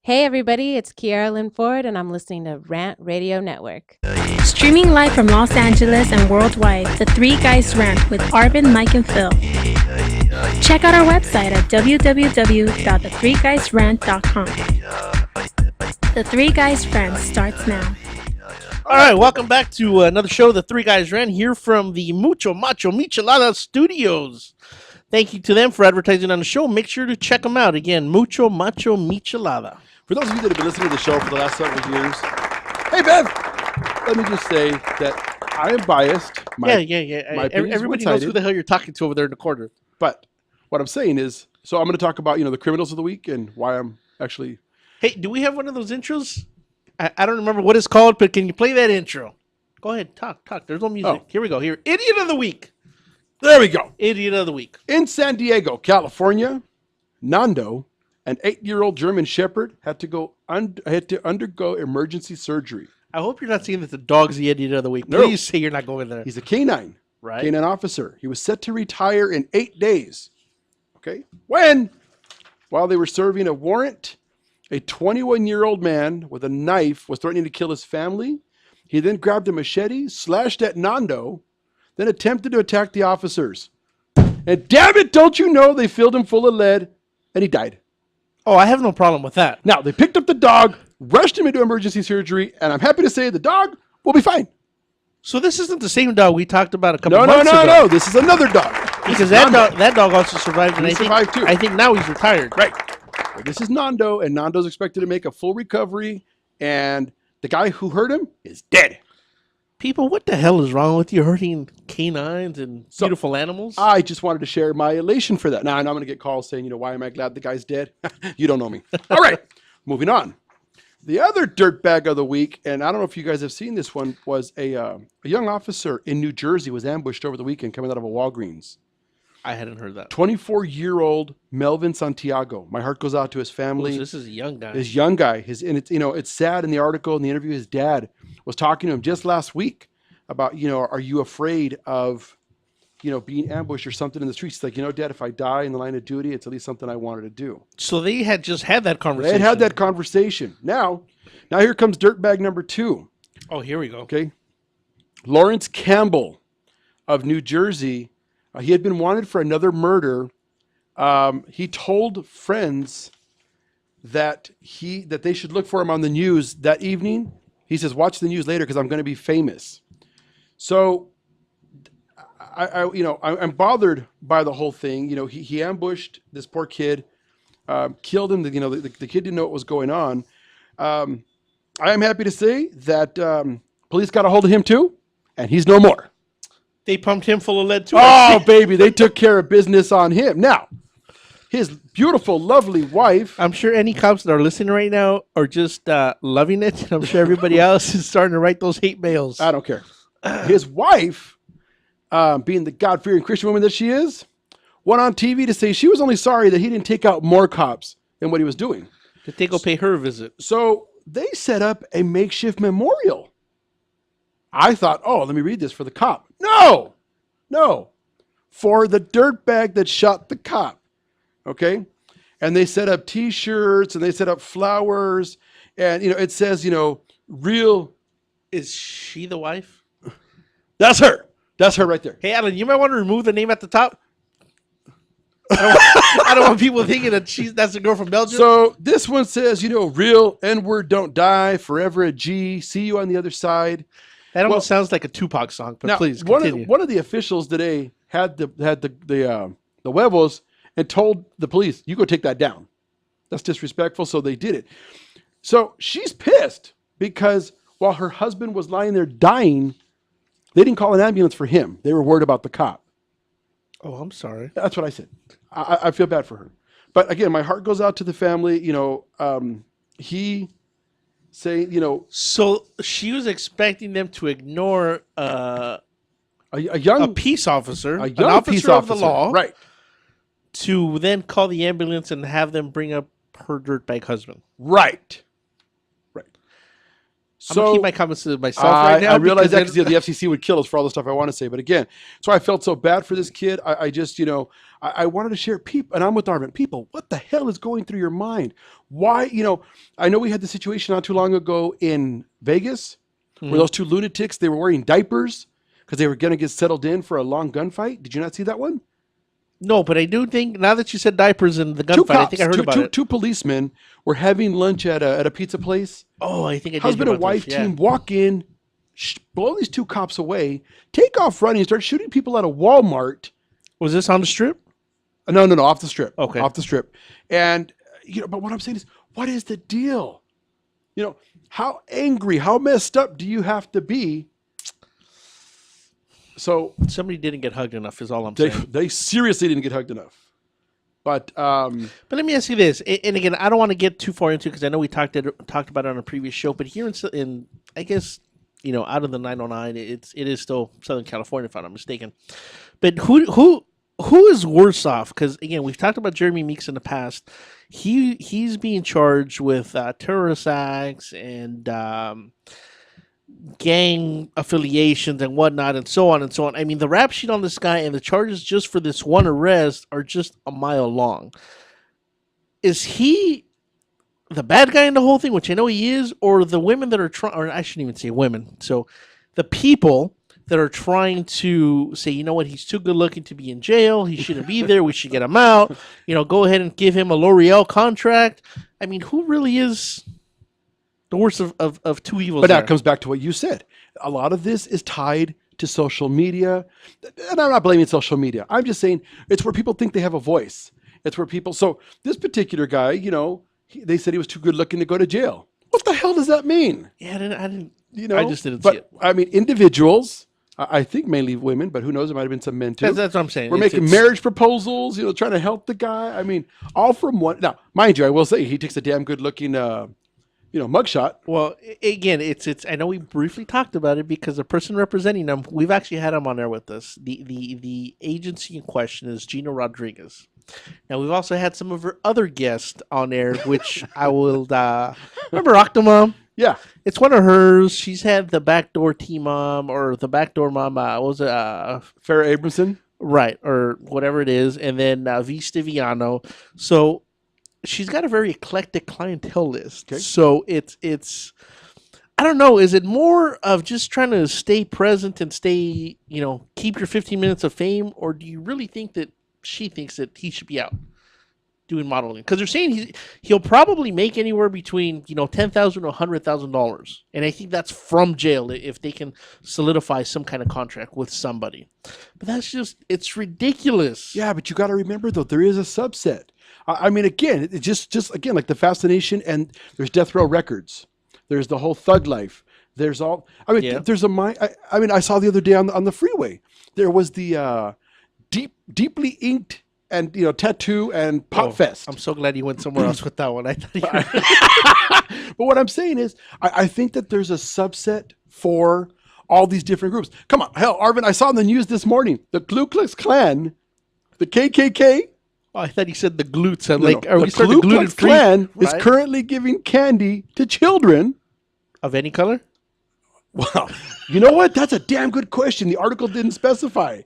[SPEAKER 16] Hey everybody, it's Kiara Lynn Ford and I'm listening to Rant Radio Network.
[SPEAKER 10] Streaming live from Los Angeles and worldwide, The Three Guys Rant with Arvin, Mike, and Phil. Check out our website at www.thethreeguysrant.com. The Three Guys Rant starts now.
[SPEAKER 1] All right, welcome back to another show, The Three Guys Rant, here from the Mucho Macho Michelada Studios. Thank you to them for advertising on the show. Make sure to check them out. Again, Mucho Macho Michelada.
[SPEAKER 2] For those of you that have been listening to the show for the last several years, hey, Bev, let me just say that I am biased.
[SPEAKER 1] Everybody knows who the hell you're talking to over there in the corner.
[SPEAKER 2] But what I'm saying is, so I'm going to talk about, the criminals of the week and why I'm actually...
[SPEAKER 1] Hey, do we have one of those intros? I don't remember what it's called, but can you play that intro? Go ahead, talk. There's no music.
[SPEAKER 2] Oh.
[SPEAKER 1] Here we go. Idiot of the Week.
[SPEAKER 2] There we go.
[SPEAKER 1] Idiot of the Week.
[SPEAKER 2] In San Diego, California, Nando, an 8-year-old German Shepherd, had to undergo emergency surgery.
[SPEAKER 1] I hope you're not saying that the dog's the idiot of the week.
[SPEAKER 2] No.
[SPEAKER 1] Please say you're not going there.
[SPEAKER 2] He's a canine.
[SPEAKER 1] Right.
[SPEAKER 2] Canine officer. He was set to retire in 8 days. Okay. While they were serving a warrant, a 21-year-old man with a knife was threatening to kill his family. He then grabbed a machete, slashed at Nando, then attempted to attack the officers. And damn it, don't you know they filled him full of lead, and he died.
[SPEAKER 1] Oh, I have no problem with that.
[SPEAKER 2] Now, they picked up the dog, rushed him into emergency surgery, and I'm happy to say the dog will be fine.
[SPEAKER 1] So this isn't the same dog we talked about a couple months ago.
[SPEAKER 2] No. This is another dog.
[SPEAKER 1] Because that dog also survived, and
[SPEAKER 2] He survived too.
[SPEAKER 1] I think now he's retired.
[SPEAKER 2] Right. This is Nando, and Nando's expected to make a full recovery, and the guy who hurt him is dead.
[SPEAKER 1] People, what the hell is wrong with you hurting canines and beautiful animals?
[SPEAKER 2] I just wanted to share my elation for that. Now, I know I'm going to get calls saying, why am I glad the guy's dead? You don't know me. All right, moving on. The other dirtbag of the week, and I don't know if you guys have seen this one, was a young officer in New Jersey was ambushed over the weekend coming out of a Walgreens.
[SPEAKER 1] I hadn't heard that.
[SPEAKER 2] 24-year-old Melvin Santiago. My heart goes out to his family.
[SPEAKER 1] So this is a young guy.
[SPEAKER 2] This young guy. It's sad in the article, in the interview, his dad was talking to him just last week about, are you afraid of, being ambushed or something in the streets? He's like, Dad, if I die in the line of duty, it's at least something I wanted to do.
[SPEAKER 1] So they had just had that conversation.
[SPEAKER 2] They had that conversation. Now here comes dirtbag number 2.
[SPEAKER 1] Oh, here we go.
[SPEAKER 2] Okay. Lawrence Campbell of New Jersey. He had been wanted for another murder. He told friends that they should look for him on the news that evening. He says, watch the news later because I'm going to be famous. So I'm bothered by the whole thing. He ambushed this poor kid, killed him. The kid didn't know what was going on. I am happy to say that police got a hold of him too, and he's no more.
[SPEAKER 1] They pumped him full of lead too.
[SPEAKER 2] Oh, baby, they took care of business on him. Now, his beautiful, lovely wife.
[SPEAKER 1] I'm sure any cops that are listening right now are just loving it. I'm sure everybody else is starting to write those hate mails.
[SPEAKER 2] I don't care. His wife, being the God-fearing Christian woman that she is, went on TV to say she was only sorry that he didn't take out more cops than what he was doing.
[SPEAKER 1] Did they go pay her a visit?
[SPEAKER 2] So they set up a makeshift memorial. I thought, let me read this for the cop. No, for the dirtbag that shot the cop. Okay. And they set up T-shirts and they set up flowers and, it says, real.
[SPEAKER 1] Is she the wife?
[SPEAKER 2] That's her. That's her right there.
[SPEAKER 1] Hey, Alan, you might want to remove the name at the top. I don't want people thinking that that's the girl from Belgium.
[SPEAKER 2] So this one says, real N-word don't die, forever a G, see you on the other side.
[SPEAKER 1] That almost sounds like a Tupac song, but
[SPEAKER 2] now,
[SPEAKER 1] please continue.
[SPEAKER 2] One of the officials today had the huevos and told the police, you go take that down. That's disrespectful, so they did it. So she's pissed because while her husband was lying there dying, they didn't call an ambulance for him. They were worried about the cop.
[SPEAKER 1] Oh, I'm sorry.
[SPEAKER 2] That's what I said. I feel bad for her. But again, my heart goes out to the family. He saying,
[SPEAKER 1] So she was expecting them to ignore a peace officer,
[SPEAKER 2] an
[SPEAKER 1] officer
[SPEAKER 2] peace
[SPEAKER 1] of the
[SPEAKER 2] officer,
[SPEAKER 1] law,
[SPEAKER 2] right?
[SPEAKER 1] To then call the ambulance and have them bring up her dirtbag husband.
[SPEAKER 2] Right.
[SPEAKER 1] I'm going to keep my comments to myself right now.
[SPEAKER 2] I realize that because the FCC would kill us for all the stuff I want to say. But again, so I felt so bad for this kid. I just, I wanted to share people, and I'm with Arvin. People, what the hell is going through your mind? Why, I know we had the situation not too long ago in Vegas where those two lunatics, they were wearing diapers because they were going to get settled in for a long gunfight. Did you not see that one?
[SPEAKER 1] No, but I do think, now that you said diapers and the gunfight, I think I heard about it.
[SPEAKER 2] Two policemen were having lunch at a pizza place.
[SPEAKER 1] Oh, I think I did.
[SPEAKER 2] Husband and wife team walk in, blow these two cops away, take off running, start shooting people at a Walmart.
[SPEAKER 1] Was this on the strip?
[SPEAKER 2] No, off the strip.
[SPEAKER 1] Okay.
[SPEAKER 2] Off the strip. And, but what I'm saying is, what is the deal? How angry, how messed up do you have to be? So
[SPEAKER 1] somebody didn't get hugged enough is all I'm saying.
[SPEAKER 2] They seriously didn't get hugged enough. But
[SPEAKER 1] let me ask you this, and again, I don't want to get too far into it because I know we talked about it on a previous show. But here in I guess out of the 909, it is still Southern California if I'm not mistaken. But who is worse off? Because again, we've talked about Jeremy Meeks in the past. He's being charged with terrorist acts and gang affiliations and whatnot and so on and so on. I mean, the rap sheet on this guy and the charges just for this one arrest are just a mile long. Is he the bad guy in the whole thing, which I know he is, or the women that are trying, or I shouldn't even say women, so the people that are trying to say, you know what, he's too good looking to be in jail, he shouldn't be there, we should get him out, go ahead and give him a L'Oreal contract. I mean, who really is the worst of two evils?
[SPEAKER 2] But now it comes back to what you said. A lot of this is tied to social media. And I'm not blaming social media. I'm just saying it's where people think they have a voice. It's where people, so this particular guy, they said he was too good looking to go to jail. What the hell does that mean?
[SPEAKER 1] Yeah, I didn't. I just didn't see
[SPEAKER 2] But
[SPEAKER 1] it.
[SPEAKER 2] I mean, individuals, I think mainly women, but who knows? It might have been some men too.
[SPEAKER 1] That's what I'm saying.
[SPEAKER 2] We're making marriage proposals, trying to help the guy. I mean, all from one. Now, mind you, I will say he takes a damn good looking, mugshot.
[SPEAKER 1] Well, again, it's. I know we briefly talked about it because the person representing them, we've actually had him on there with us. The agency in question is Gina Rodriguez. Now we've also had some of her other guests on there, which I will remember Octomom.
[SPEAKER 2] Yeah,
[SPEAKER 1] it's one of hers. She's had the backdoor T-Mom or the backdoor mom. What was it?
[SPEAKER 2] Farrah Abramson,
[SPEAKER 1] right, or whatever it is, and then V. Stiviano. So she's got a very eclectic clientele list. Okay. So it's. I don't know. Is it more of just trying to stay present and stay, keep your 15 minutes of fame, or do you really think that she thinks that he should be out doing modeling? Because they're saying he'll probably make anywhere between $10,000 to $100,000, and I think that's from jail if they can solidify some kind of contract with somebody. But it's ridiculous.
[SPEAKER 2] Yeah, but you got to remember though, there is a subset. I mean, again, it's just again like the fascination, and there's Death Row Records, there's the whole thug life, there's all. I mean, there's I saw the other day on the freeway, there was the deeply inked and tattoo and pop fest.
[SPEAKER 1] I'm so glad you went somewhere else with that one. I thought
[SPEAKER 2] But what I'm saying is, I think that there's a subset for all these different groups. Come on, hell, Arvin, I saw in the news this morning the Ku Klux Klan, the KKK.
[SPEAKER 1] Oh, I thought you said the glutes. I'm
[SPEAKER 2] are we starting the Ku Klux Klan is currently giving candy to children
[SPEAKER 1] of any color.
[SPEAKER 2] Wow. You know what? That's a damn good question. The article didn't specify,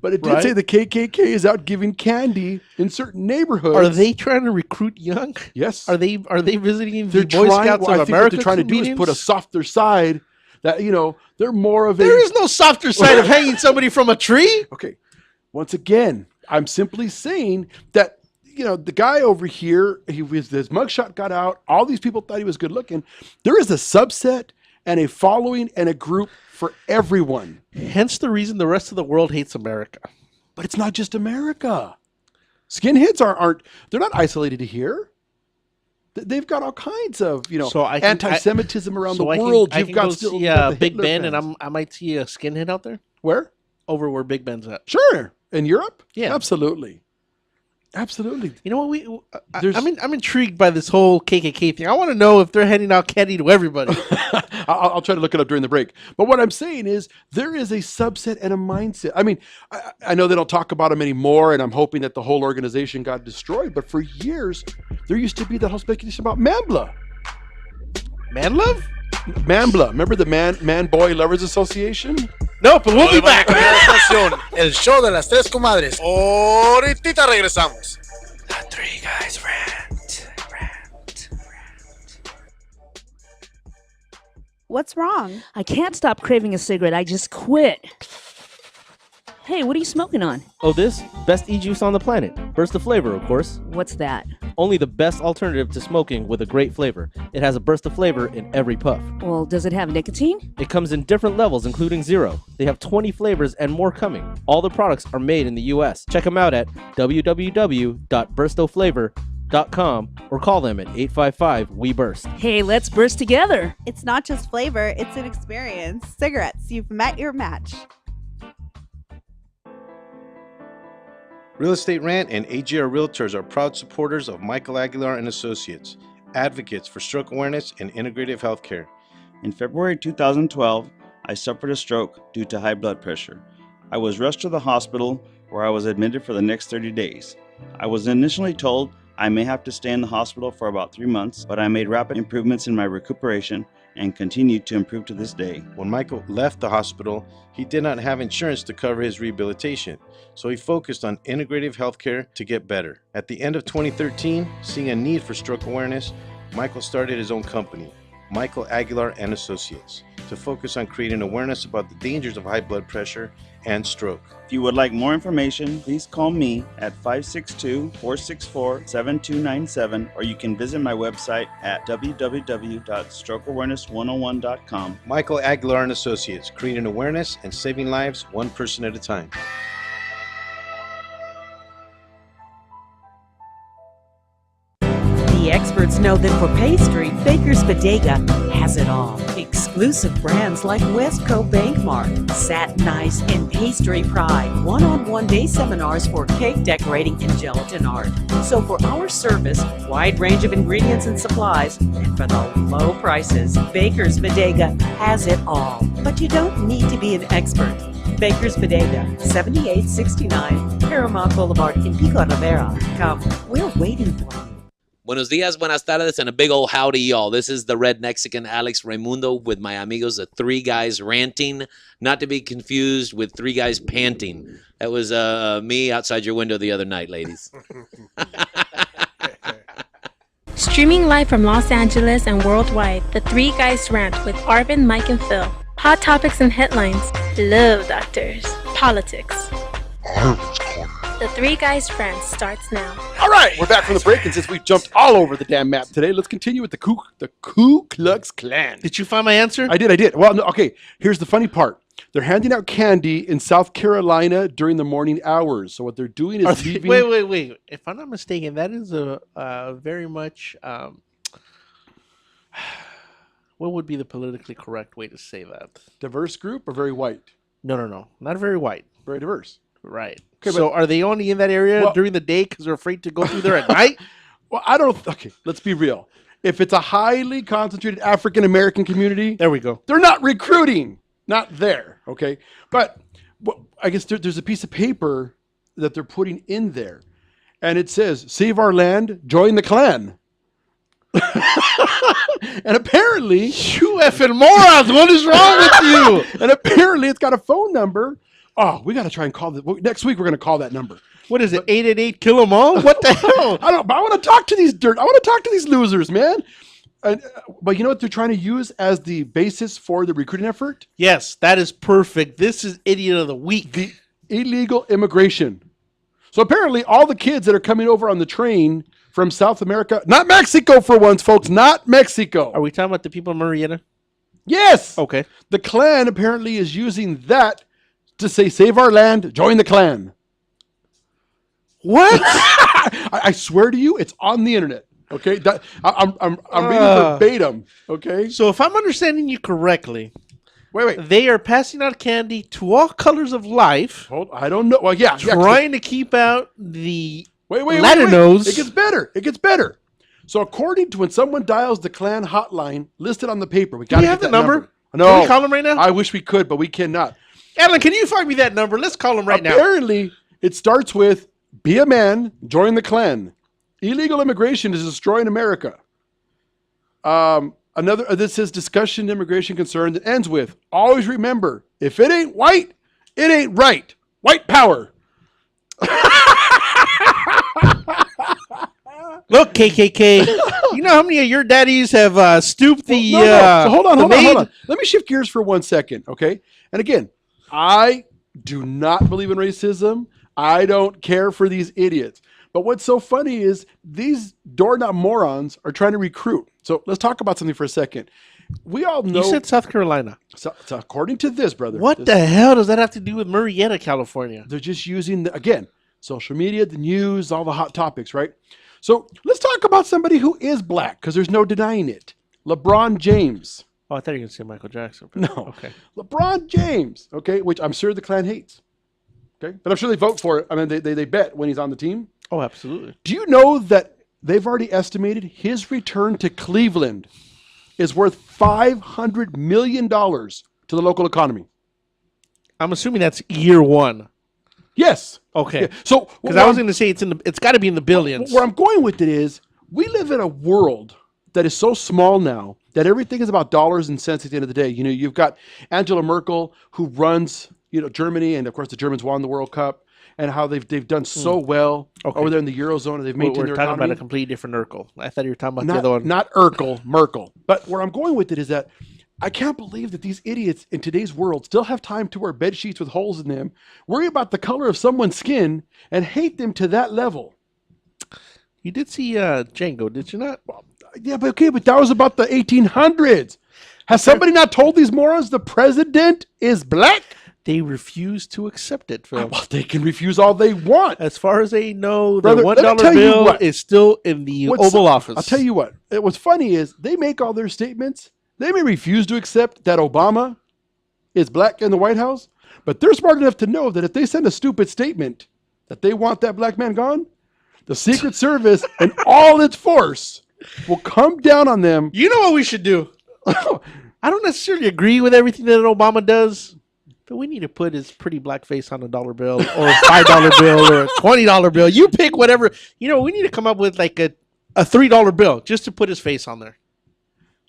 [SPEAKER 2] but it did say the KKK is out giving candy in certain neighborhoods.
[SPEAKER 1] Are they trying to recruit young?
[SPEAKER 2] Yes.
[SPEAKER 1] Are they visiting the Boy Scouts of
[SPEAKER 2] I think
[SPEAKER 1] America?
[SPEAKER 2] what they're trying to do is put a softer side that, they're more of
[SPEAKER 1] There is no softer side of hanging somebody from a tree.
[SPEAKER 2] Okay. Once again, I'm simply saying that, the guy over here, his mugshot got out. All these people thought he was good looking. There is a subset and a following and a group for everyone.
[SPEAKER 1] Hence the reason the rest of the world hates America.
[SPEAKER 2] But it's not just America. Skinheads aren't they're not isolated to here. They've got all kinds of, anti-Semitism around the world.
[SPEAKER 1] You've got still Big Ben, and I might see a skinhead out there.
[SPEAKER 2] Where?
[SPEAKER 1] Over where Big Ben's at.
[SPEAKER 2] Sure. In Europe?
[SPEAKER 1] Yeah.
[SPEAKER 2] Absolutely. Absolutely.
[SPEAKER 1] You know what? I'm intrigued by this whole KKK thing. I want to know if they're handing out candy to everybody.
[SPEAKER 2] I'll try to look it up during the break. But what I'm saying is there is a subset and a mindset. I mean, I know they don't talk about them anymore, and I'm hoping that the whole organization got destroyed. But for years, there used to be the whole speculation about Mambla.
[SPEAKER 1] Manlove?
[SPEAKER 2] Mambla. Remember the Man-Boy Lovers Association?
[SPEAKER 1] No, but we'll be back.
[SPEAKER 17] El show de las tres comadres. Ahorita regresamos.
[SPEAKER 18] The Three Guys Rant.
[SPEAKER 19] What's wrong?
[SPEAKER 7] I can't stop craving a cigarette. I just quit. Hey, what are you smoking on?
[SPEAKER 20] Oh, this? Best e-juice on the planet. Burst of flavor, of course.
[SPEAKER 7] What's that?
[SPEAKER 20] Only the best alternative to smoking with a great flavor. It has a burst of flavor in every puff.
[SPEAKER 7] Well, does it have nicotine?
[SPEAKER 20] It comes in different levels, including 0. They have 20 flavors and more coming. All the products are made in the U.S. Check them out at www.burstoflavor.com or call them at 855-WE-BURST.
[SPEAKER 7] Hey, let's burst together.
[SPEAKER 19] It's not just flavor, it's an experience. Cigarettes, you've met your match.
[SPEAKER 21] Real Estate Rant and AGR Realtors are proud supporters of Michael Aguilar and Associates, advocates for stroke awareness and integrative healthcare.
[SPEAKER 22] In February 2012, I suffered a stroke due to high blood pressure. I was rushed to the hospital where I was admitted for the next 30 days. I was initially told I may have to stay in the hospital for about 3 months, but I made rapid improvements in my recuperation and continued to improve to this day.
[SPEAKER 21] When Michael left the hospital, he did not have insurance to cover his rehabilitation, so he focused on integrative healthcare to get better. At the end of 2013, seeing a need for stroke awareness, Michael started his own company, Michael Aguilar and Associates. to focus on creating awareness about the dangers of high blood pressure and stroke.
[SPEAKER 22] If you would like more information, please call me at 562-464-7297, or you can visit my website at www.strokeawareness101.com.
[SPEAKER 21] Michael Aguilar and Associates, creating awareness and saving lives one person at a time.
[SPEAKER 8] The experts know that for pastry, Baker's Bodega has it all. Exclusive brands like Westco Bankmark, Satin Ice, and Pastry Pride. One-on-one day seminars for cake decorating and gelatin art. So for our service, wide range of ingredients and supplies, and for the low prices, Baker's Bodega has it all. But you don't need to be an expert. Baker's Bodega, 7869 Paramount Boulevard in Pico Rivera. Come, we're waiting for you.
[SPEAKER 3] Buenos dias, buenas tardes, and a big old howdy, y'all. This is the Red Mexican Alex Raimundo with my amigos, the Three Guys Ranting, not to be confused with Three Guys Panting. That was me outside your window the other night, ladies.
[SPEAKER 10] Streaming live from Los Angeles and worldwide, the Three Guys Rant with Arvin, Mike, and Phil. Hot topics and headlines, love doctors, politics. The Three Guys Rant starts now.
[SPEAKER 2] All right, we're back from the break, and since we jumped all over the damn map today, let's continue with the Ku Klux Klan.
[SPEAKER 1] Did you find my answer?
[SPEAKER 2] I did. Well, no, okay, here's the funny part. They're handing out candy in South Carolina during the morning hours. So what they're doing is leaving...
[SPEAKER 1] Wait. If I'm not mistaken, that is a very much... what would be the politically correct way to say that?
[SPEAKER 2] Diverse group or very white?
[SPEAKER 1] No. Not very white.
[SPEAKER 2] Very diverse.
[SPEAKER 1] Right. Okay, so are they only in that area during the day because they're afraid to go through there at night?
[SPEAKER 2] Well, I don't... Okay, let's be real. If it's a highly concentrated African-American community...
[SPEAKER 1] There we go.
[SPEAKER 2] They're not recruiting. Not there, okay? But I guess there's a piece of paper that they're putting in there. And it says, save our land, join the Klan. And apparently...
[SPEAKER 1] You effing morons, what is wrong with you?
[SPEAKER 2] And apparently it's got a phone number. Oh, we got to try and call next week. We're going to call that number.
[SPEAKER 1] What is it? 888 kill 'em all? What the hell?
[SPEAKER 2] I don't. But I want to talk to these I want to talk to these losers, man. But you know what they're trying to use as the basis for the recruiting effort?
[SPEAKER 1] Yes, that is perfect. This is idiot of the week.
[SPEAKER 2] The illegal immigration. So apparently, all the kids that are coming over on the train from South America, not Mexico for once, folks, not Mexico.
[SPEAKER 1] Are we talking about the people in Murrieta?
[SPEAKER 2] Yes.
[SPEAKER 1] Okay.
[SPEAKER 2] The Klan apparently is using that to say, save our land, join the Klan.
[SPEAKER 1] What?
[SPEAKER 2] I swear to you, it's on the internet. Okay, I'm reading verbatim. Okay,
[SPEAKER 1] so if I'm understanding you correctly,
[SPEAKER 2] wait,
[SPEAKER 1] they are passing out candy to all colors of life.
[SPEAKER 2] I don't know. Well, yeah,
[SPEAKER 1] trying to keep out the
[SPEAKER 2] Latinos. It gets better. So according to when someone dials the Klan hotline listed on the paper, we got to get
[SPEAKER 1] the
[SPEAKER 2] that
[SPEAKER 1] number.
[SPEAKER 2] No,
[SPEAKER 1] can we call them right now?
[SPEAKER 2] I wish we could, but we cannot.
[SPEAKER 1] Alan, can you find me that number? Let's call them right now.
[SPEAKER 2] Apparently, it starts with, be a man, join the Klan. Illegal immigration is destroying America. This says discussion immigration concern that ends with, always remember, if it ain't white, it ain't right. White power.
[SPEAKER 1] Look, KKK, you know how many of your daddies have stooped the...
[SPEAKER 2] So hold on. Let me shift gears for 1 second, okay? And again, I do not believe in racism. I don't care for these idiots. But what's so funny is these doorknob morons are trying to recruit. So let's talk about something for a second. We all know...
[SPEAKER 1] You said South Carolina.
[SPEAKER 2] So according to this, brother...
[SPEAKER 1] What the hell does that have to do with Murrieta, California?
[SPEAKER 2] They're just using, again, social media, the news, all the hot topics, right? So let's talk about somebody who is black, because there's no denying it. LeBron James.
[SPEAKER 1] Oh, I thought you were going to say Michael Jackson.
[SPEAKER 2] No.
[SPEAKER 1] Okay. LeBron
[SPEAKER 2] James, okay, which I'm sure the Klan hates. Okay, but I'm sure they vote for it. I mean, they bet when he's on the team.
[SPEAKER 1] Oh, absolutely.
[SPEAKER 2] Do you know that they've already estimated his return to Cleveland is worth $500 million to the local economy?
[SPEAKER 1] I'm assuming that's year one.
[SPEAKER 2] Yes.
[SPEAKER 1] Okay.
[SPEAKER 2] Yeah. So,
[SPEAKER 1] because I was going to say it's got to be in the billions.
[SPEAKER 2] Where I'm going with it is, we live in a world that is so small now that everything is about dollars and cents at the end of the day. You know, you've got Angela Merkel who runs, Germany, and of course the Germans won the World Cup, and how they've done so well over there in the Eurozone, and they've maintained their economy.
[SPEAKER 1] We're talking about a completely different Urkel. I thought you were talking about the other one.
[SPEAKER 2] Not Urkel, Merkel. But where I'm going with it is that I can't believe that these idiots in today's world still have time to wear bed sheets with holes in them, worry about the color of someone's skin, and hate them to that level.
[SPEAKER 1] You did see Django, did you not?
[SPEAKER 2] Yeah, but that was about the 1800s. Has somebody not told these morons the president is black?
[SPEAKER 1] They refuse to accept it, Phil.
[SPEAKER 2] Well, they can refuse all they want.
[SPEAKER 1] As far as they know,
[SPEAKER 2] Brother,
[SPEAKER 1] the
[SPEAKER 2] let me
[SPEAKER 1] $1
[SPEAKER 2] tell you
[SPEAKER 1] bill
[SPEAKER 2] what.
[SPEAKER 1] is still in the Oval Office.
[SPEAKER 2] I'll tell you what. What's funny is they make all their statements. They may refuse to accept that Obama is black in the White House, but they're smart enough to know that if they send a stupid statement that they want that black man gone, the Secret Service and all its force will come down on them.
[SPEAKER 1] You know what we should do? I don't necessarily agree with everything that Obama does, but we need to put his pretty black face on a $1 bill or a $5 bill or a $20 bill. You pick whatever. You know, we need to come up with like a $3 bill just to put his face on there.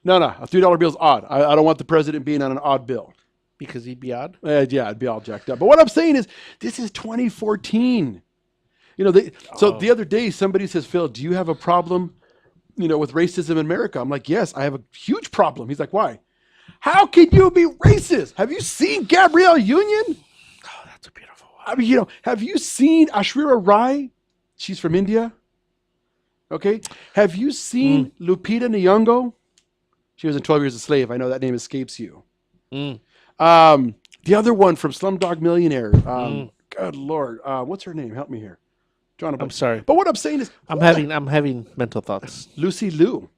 [SPEAKER 2] No, a $3 bill is odd. I don't want the president being on an odd bill.
[SPEAKER 1] Because he'd be odd?
[SPEAKER 2] Yeah, it'd be all jacked up. But what I'm saying is, this is 2014. You know, so the other day, somebody says, Phil, do you have a problem, with racism in America? I'm like, yes, I have a huge problem. He's like, why? How can you be racist? Have you seen Gabrielle Union?
[SPEAKER 1] Oh, that's a beautiful one.
[SPEAKER 2] I mean, have you seen Ashwira Rai? She's from India. Okay. Have you seen Lupita Nyong'o? She was in 12 Years a Slave. I know that name escapes you. The other one from Slumdog Millionaire. Good Lord. What's her name? Help me here.
[SPEAKER 1] I'm sorry.
[SPEAKER 2] But what I'm saying is,
[SPEAKER 1] I'm having mental thoughts.
[SPEAKER 2] Lucy Liu.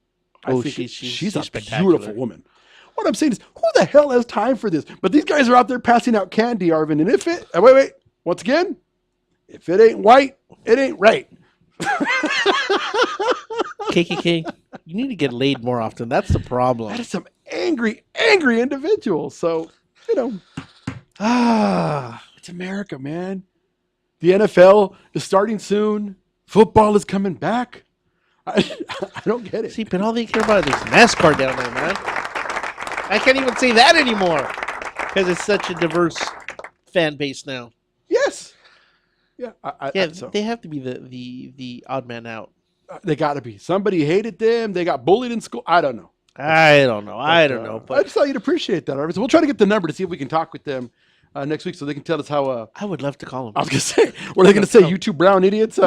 [SPEAKER 1] Oh,
[SPEAKER 2] I think she's a
[SPEAKER 1] spectacular.
[SPEAKER 2] beautiful woman. What I'm saying is, who the hell has time for this? But these guys are out there passing out candy, Arvin. And if it, wait, once again, if it ain't white, it ain't right.
[SPEAKER 1] KKK, you need to get laid more often. That's the problem.
[SPEAKER 2] That is some angry individuals. So, it's America, man. The NFL is starting soon. Football is coming back. I don't get it.
[SPEAKER 1] See, but all they care about is NASCAR down there, man. I can't even say that anymore because it's such a diverse fan base now.
[SPEAKER 2] Yes. Yeah.
[SPEAKER 1] They have to be the odd man out.
[SPEAKER 2] They got to be. Somebody hated them. They got bullied in school. I don't know.
[SPEAKER 1] I don't know. But
[SPEAKER 2] I just thought you'd appreciate that, Arvin. So we'll try to get the number to see if we can talk with them next week so they can tell us how.
[SPEAKER 1] I would love to call them.
[SPEAKER 2] I was going to say, were they going to say, you two brown idiots?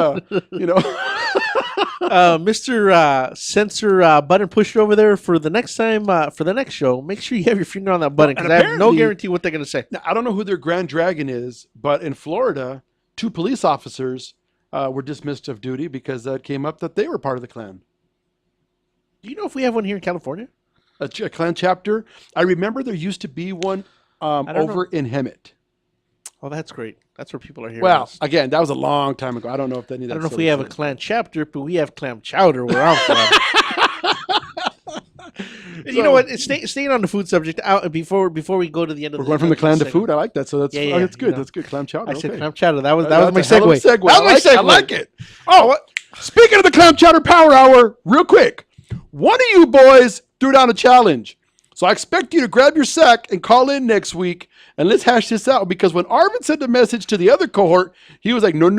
[SPEAKER 1] Mr. Censor button pusher over there for the next time, for the next show, make sure you have your finger on that button because I have no guarantee what they're going to say.
[SPEAKER 2] Now, I don't know who their grand dragon is, but in Florida, 2 police officers were dismissed of duty because it came up that they were part of the Klan.
[SPEAKER 1] Do you know if we have one here in California?
[SPEAKER 2] A Klan chapter? I remember there used to be one over in Hemet.
[SPEAKER 1] Oh, that's great. That's where people are here.
[SPEAKER 2] Well, again, that was a long time ago. I don't know if they need that.
[SPEAKER 1] I don't know if we have a Klan chapter, but we have clam chowder where I'm from. You know what? Staying on the food subject, before we go to the end of
[SPEAKER 2] We're going from the Klan to food. I like that. So that's that's good. That's good. Clam chowder.
[SPEAKER 1] I said
[SPEAKER 2] okay.
[SPEAKER 1] clam chowder. That was my segue.
[SPEAKER 2] That was my segue. I like it. Oh,
[SPEAKER 1] what?
[SPEAKER 2] Speaking of the Clam Chowder Power Hour, real quick, one of you boys threw down a challenge. So I expect you to grab your sack and call in next week, and let's hash this out. Because when Arvin sent the message to the other cohort, he was like, no,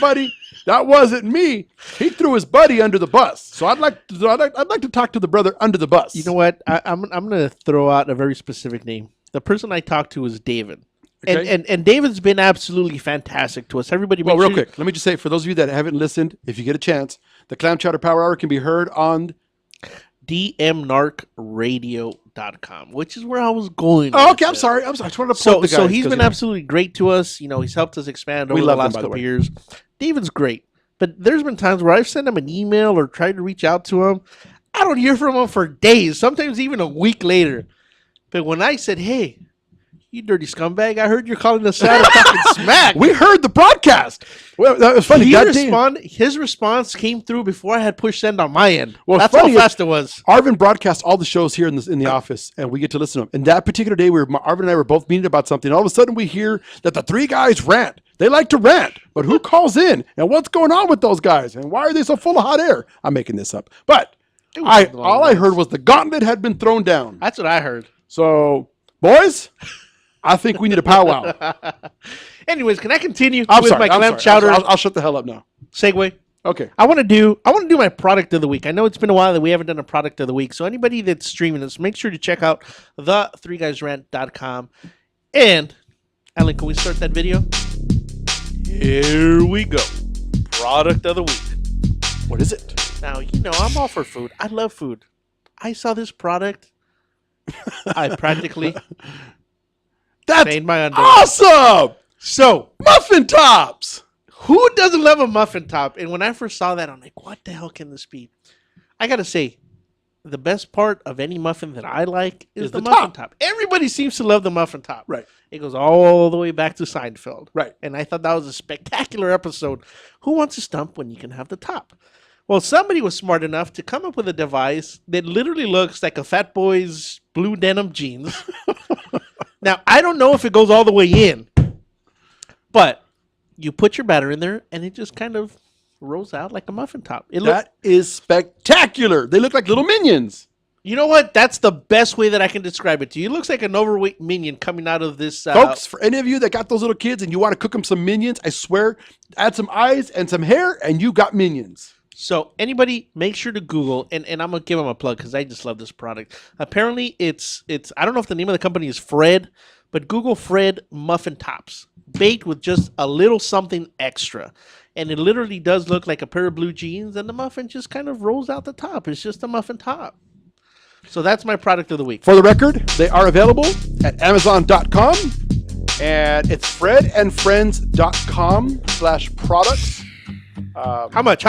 [SPEAKER 2] buddy. That wasn't me. He threw his buddy under the bus. So I'd like to talk to the brother under the bus.
[SPEAKER 1] You know what? I'm going to throw out a very specific name. The person I talked to was David. Okay. And David's been absolutely fantastic to us. Everybody,
[SPEAKER 2] real quick, let me just say, for those of you that haven't listened, if you get a chance, the Clam Chowder Power Hour can be heard on
[SPEAKER 1] dmnarkradio.com, which is where I was going.
[SPEAKER 2] Oh, okay, I'm sorry. I just wanted to plug the guys.
[SPEAKER 1] So he's been absolutely great to us. He's helped us expand over the last couple years. David's great. But there's been times where I've sent him an email or tried to reach out to him. I don't hear from him for days, sometimes even a week later. But when I said, hey, you dirty scumbag, I heard you're calling us out and talking smack.
[SPEAKER 2] We heard the broadcast. Well, that was funny.
[SPEAKER 1] His response came through before I had pushed send on my end.
[SPEAKER 2] Well,
[SPEAKER 1] that's how fast it was.
[SPEAKER 2] Arvin broadcasts all the shows here in the office, and we get to listen to them. And that particular day, Arvin and I were both meeting about something. All of a sudden, we hear that the 3 guys rant. They like to rant, but who calls in? And what's going on with those guys? And why are they so full of hot air? I'm making this up. But all I heard was the gauntlet had been thrown down.
[SPEAKER 1] That's what I heard.
[SPEAKER 2] So, boys, I think we need a powwow.
[SPEAKER 1] Anyways, can I continue
[SPEAKER 2] with
[SPEAKER 1] my clam chowder?
[SPEAKER 2] I'll shut the hell up now.
[SPEAKER 1] Segue.
[SPEAKER 2] Okay.
[SPEAKER 1] I want to do my product of the week. I know it's been a while that we haven't done a product of the week. So anybody that's streaming this, make sure to check out the3guysrant.com. And Alan, can we start that video? Here we go. Product of the week.
[SPEAKER 2] What is it?
[SPEAKER 1] Now, I'm all for food. I love food. I saw this product. I practically stained my underwear.
[SPEAKER 2] Awesome!
[SPEAKER 1] So,
[SPEAKER 2] muffin tops!
[SPEAKER 1] Who doesn't love a muffin top? And when I first saw that, I'm like, what the hell can this be? I got to say, the best part of any muffin that I like is the muffin top. Everybody seems to love the muffin top.
[SPEAKER 2] Right.
[SPEAKER 1] It goes all the way back to Seinfeld.
[SPEAKER 2] Right.
[SPEAKER 1] And I thought that was a spectacular episode. Who wants a stump when you can have the top? Well, somebody was smart enough to come up with a device that literally looks like a Fat Boy's blue denim jeans. Now, I don't know if it goes all the way in, but you put your batter in there, and it just kind of rolls out like a muffin top.
[SPEAKER 2] That is spectacular. They look like little minions.
[SPEAKER 1] You know what? That's the best way that I can describe it to you. It looks like an overweight minion coming out of this.
[SPEAKER 2] Folks, for any of you that got those little kids and you want to cook them some minions, I swear, add some eyes and some hair, and you got minions.
[SPEAKER 1] So anybody, make sure to Google, and I'm going to give them a plug because I just love this product. Apparently, it's I don't know if the name of the company is Fred, but Google Fred muffin tops, baked with just a little something extra. And it literally does look like a pair of blue jeans, and the muffin just kind of rolls out the top. It's just a muffin top. So that's my product of the week.
[SPEAKER 2] For the record, they are available at Amazon.com, and it's fredandfriends.com/products.
[SPEAKER 1] How much?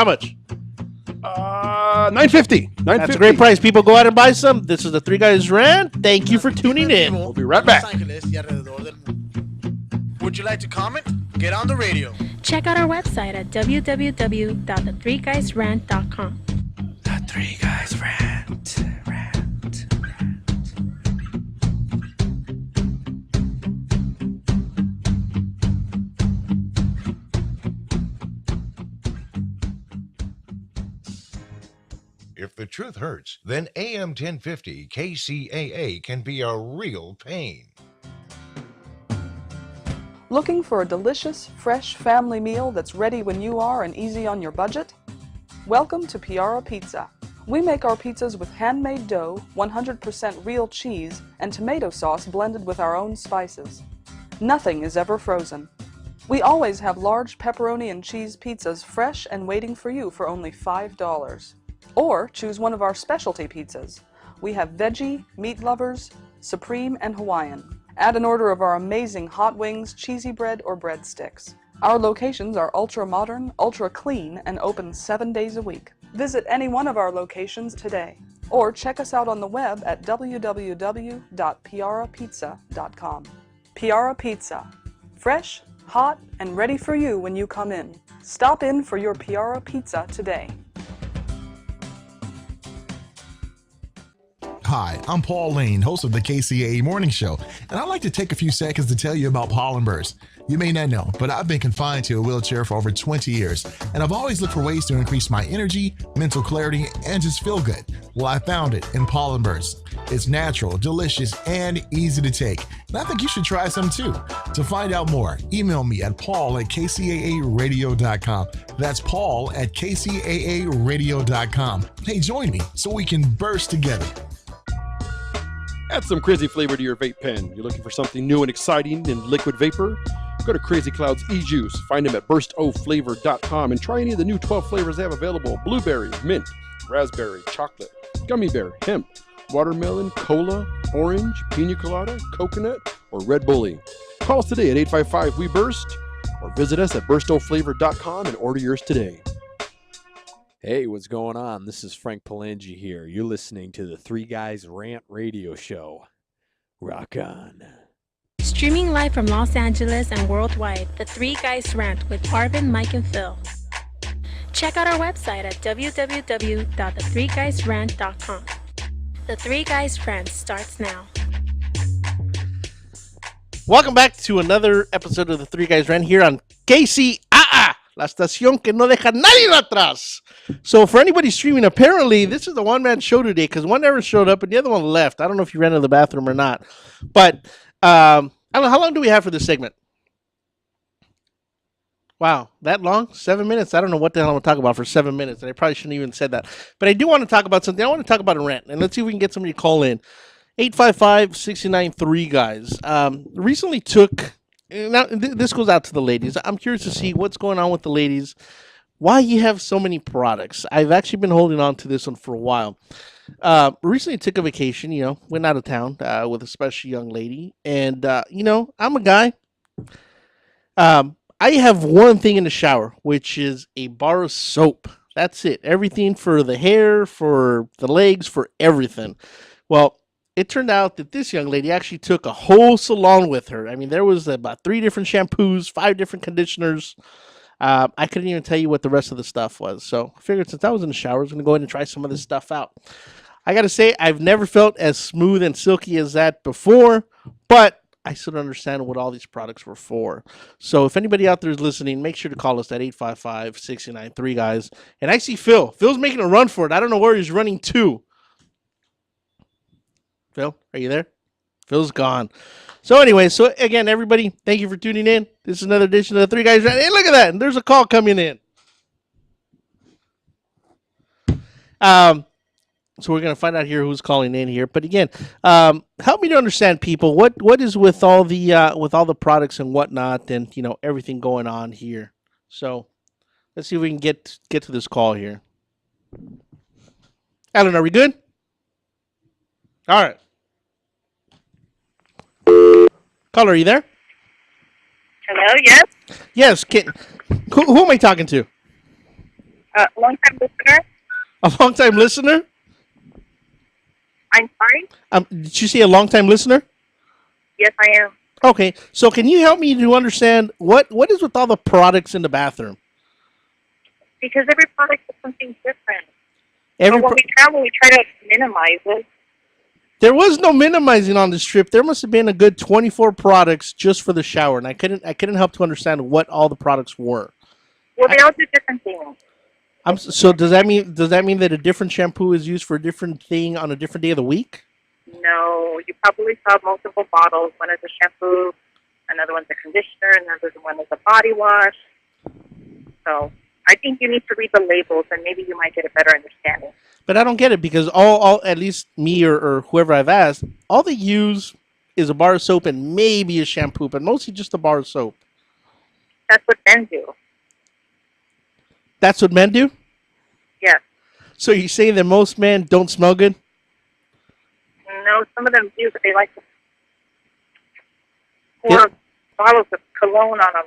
[SPEAKER 2] $9.50.
[SPEAKER 1] That's a great price. People, go out and buy some. This is the Three Guys Rant. Thank you for tuning in.
[SPEAKER 2] We'll be right back.
[SPEAKER 17] Would you like to comment? Get on the radio.
[SPEAKER 10] Check out our website at www.the3guysrant.com.
[SPEAKER 18] The Three Guys Rant.
[SPEAKER 4] If the truth hurts, then AM 1050 KCAA can be a real pain.
[SPEAKER 5] Looking for a delicious, fresh family meal that's ready when you are and easy on your budget? Welcome to Piara Pizza. We make our pizzas with handmade dough, 100% real cheese, and tomato sauce blended with our own spices. Nothing is ever frozen. We always have large pepperoni and cheese pizzas fresh and waiting for you for only $5. Or choose one of our specialty pizzas. We have veggie, meat lovers, supreme, and Hawaiian. Add an order of our amazing hot wings, cheesy bread, or breadsticks. Our locations are ultra modern, ultra clean, and open 7 days a week. Visit any one of our locations today. Or check us out on the web at www.piarapizza.com. Piara Pizza. Fresh, hot, and ready for you when you come in. Stop in for your Piara Pizza today.
[SPEAKER 23] Hi, I'm Paul Lane, host of the KCAA Morning Show, and I'd like to take a few seconds to tell you about pollen bursts. You may not know, but I've been confined to a wheelchair for over 20 years, and I've always looked for ways to increase my energy, mental clarity, and just feel good. Well, I found it in pollen bursts. It's natural, delicious, and easy to take, and I think you should try some too. To find out more, email me at paul@kcaaradio.com. That's paul@kcaaradio.com. Hey, join me so we can burst together.
[SPEAKER 2] Add some crazy flavor to your vape pen. You're looking for something new and exciting in liquid vapor? Go to Crazy Cloud's e-juice. Find them at burstoflavor.com and try any of the new 12 flavors they have available. Blueberry, mint, raspberry, chocolate, gummy bear, hemp, watermelon, cola, orange, pina colada, coconut, or Red Bully. Call us today at 855-WE-BURST or visit us at burstoflavor.com and order yours today.
[SPEAKER 24] Hey, what's going on? This is Frank Palangi here. You're listening to the Three Guys Rant radio show. Rock on.
[SPEAKER 10] Streaming live from Los Angeles and worldwide, the Three Guys Rant with Arvin, Mike, and Phil. Check out our website at www.the3guysrant.com. The Three Guys Rant starts now.
[SPEAKER 1] Welcome back to another episode of the Three Guys Rant here on KCAA, la estación que no deja nadie atrás. So for anybody streaming, apparently this is a one-man show today because one never showed up and the other one left. I don't know if he ran to the bathroom or not. But I don't know, how long do we have for this segment? Wow, that long? 7 minutes? I don't know what the hell I'm going to talk about for 7 minutes, and I probably shouldn't even said that. But I do want to talk about something. I want to talk about a rant, and let's see if we can get somebody to call in. 855-693, guys. Recently took... Now, this goes out to the ladies. I'm curious to see what's going on with the ladies. Why you have so many products. I've actually been holding on to this one for a while. Recently took a vacation, went out of town with a special young lady. And, I'm a guy. I have one thing in the shower, which is a bar of soap. That's it. Everything for the hair, for the legs, for everything. Well, it turned out that this young lady actually took a whole salon with her. I mean, there was about 3 different shampoos, 5 different conditioners. I couldn't even tell you what the rest of the stuff was. So I figured since I was in the shower, I was going to go ahead and try some of this stuff out. I got to say, I've never felt as smooth and silky as that before, but I still don't understand what all these products were for. So if anybody out there is listening, make sure to call us at 855-693, guys. And I see Phil. Phil's making a run for it. I don't know where he's running to. Phil, are you there? Phil's gone. So anyway, again, everybody, thank you for tuning in. This is another edition of the Three Guys Rant. Hey, look at that. There's a call coming in. So we're going to find out here who's calling in here. But again, help me to understand, people, what is with all the products and whatnot, and everything going on here. So let's see if we can get to this call here. Alan, are we good? All right. Caller, are you there?
[SPEAKER 6] Hello, yes?
[SPEAKER 1] Yes. Who am I talking to?
[SPEAKER 6] Long-time listener.
[SPEAKER 1] A long-time listener?
[SPEAKER 6] I'm sorry?
[SPEAKER 1] Did you say a long-time listener?
[SPEAKER 6] Yes, I am.
[SPEAKER 1] Okay, so can you help me to understand what is with all the products in the bathroom?
[SPEAKER 6] Because every product is something different. But when we travel, we try to minimize it.
[SPEAKER 1] There was no minimizing on this trip. There must have been a good 24 products just for the shower, and I couldn't help to understand what all the products were.
[SPEAKER 6] Well, they all do different things.
[SPEAKER 1] So does that mean that a different shampoo is used for a different thing on a different day of the week?
[SPEAKER 6] No, you probably saw multiple bottles. One is a shampoo, another one's a conditioner, another one is a body wash. So I think you need to read the labels, and maybe you might get a better understanding.
[SPEAKER 1] But I don't get it, because all at least me or whoever I've asked, all they use is a bar of soap and maybe a shampoo, but mostly just a bar of soap.
[SPEAKER 6] That's what men do.
[SPEAKER 1] That's what men do?
[SPEAKER 6] Yes.
[SPEAKER 1] So you're saying that most men don't smell good?
[SPEAKER 6] No, some of them do, but they like to pour bottles of cologne on them.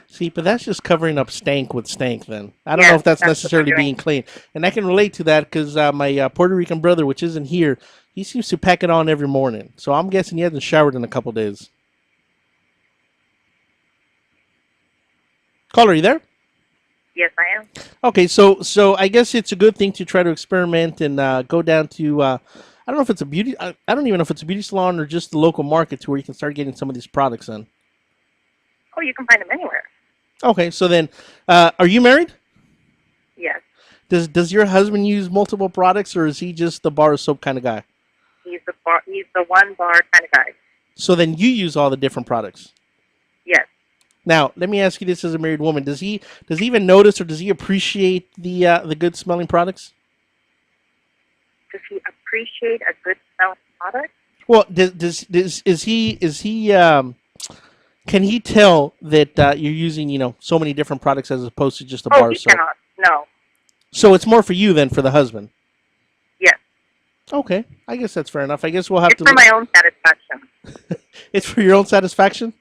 [SPEAKER 1] See, but that's just covering up stank with stank then. I don't know if that's necessarily being clean. And I can relate to that because my Puerto Rican brother, which isn't here, he seems to pack it on every morning. So I'm guessing he hasn't showered in a couple days. Caller, are you there?
[SPEAKER 6] Yes, I am.
[SPEAKER 1] Okay, so I guess it's a good thing to try to experiment and go down to, I don't know if it's a beauty, I don't even know if it's a beauty salon or just the local market to where you can start getting some of these products in.
[SPEAKER 6] Oh, you can find them anywhere.
[SPEAKER 1] Okay, so then, are you married?
[SPEAKER 6] Yes.
[SPEAKER 1] Does your husband use multiple products, or is he just the bar of soap kind of guy?
[SPEAKER 6] He's the one bar kind of guy.
[SPEAKER 1] So then you use all the different products.
[SPEAKER 6] Yes.
[SPEAKER 1] Now, let me ask you this: as a married woman, does he even notice, or does he appreciate the good smelling products?
[SPEAKER 6] Does he appreciate a good smelling product?
[SPEAKER 1] Well, is he can he tell that you're using so many different products as opposed to just a bar of soap?
[SPEAKER 6] Cannot. No.
[SPEAKER 1] So it's more for you than for the husband.
[SPEAKER 6] Yes.
[SPEAKER 1] Okay, I guess that's fair enough. I guess we'll have to.
[SPEAKER 6] It's for my own satisfaction.
[SPEAKER 1] It's for your own satisfaction?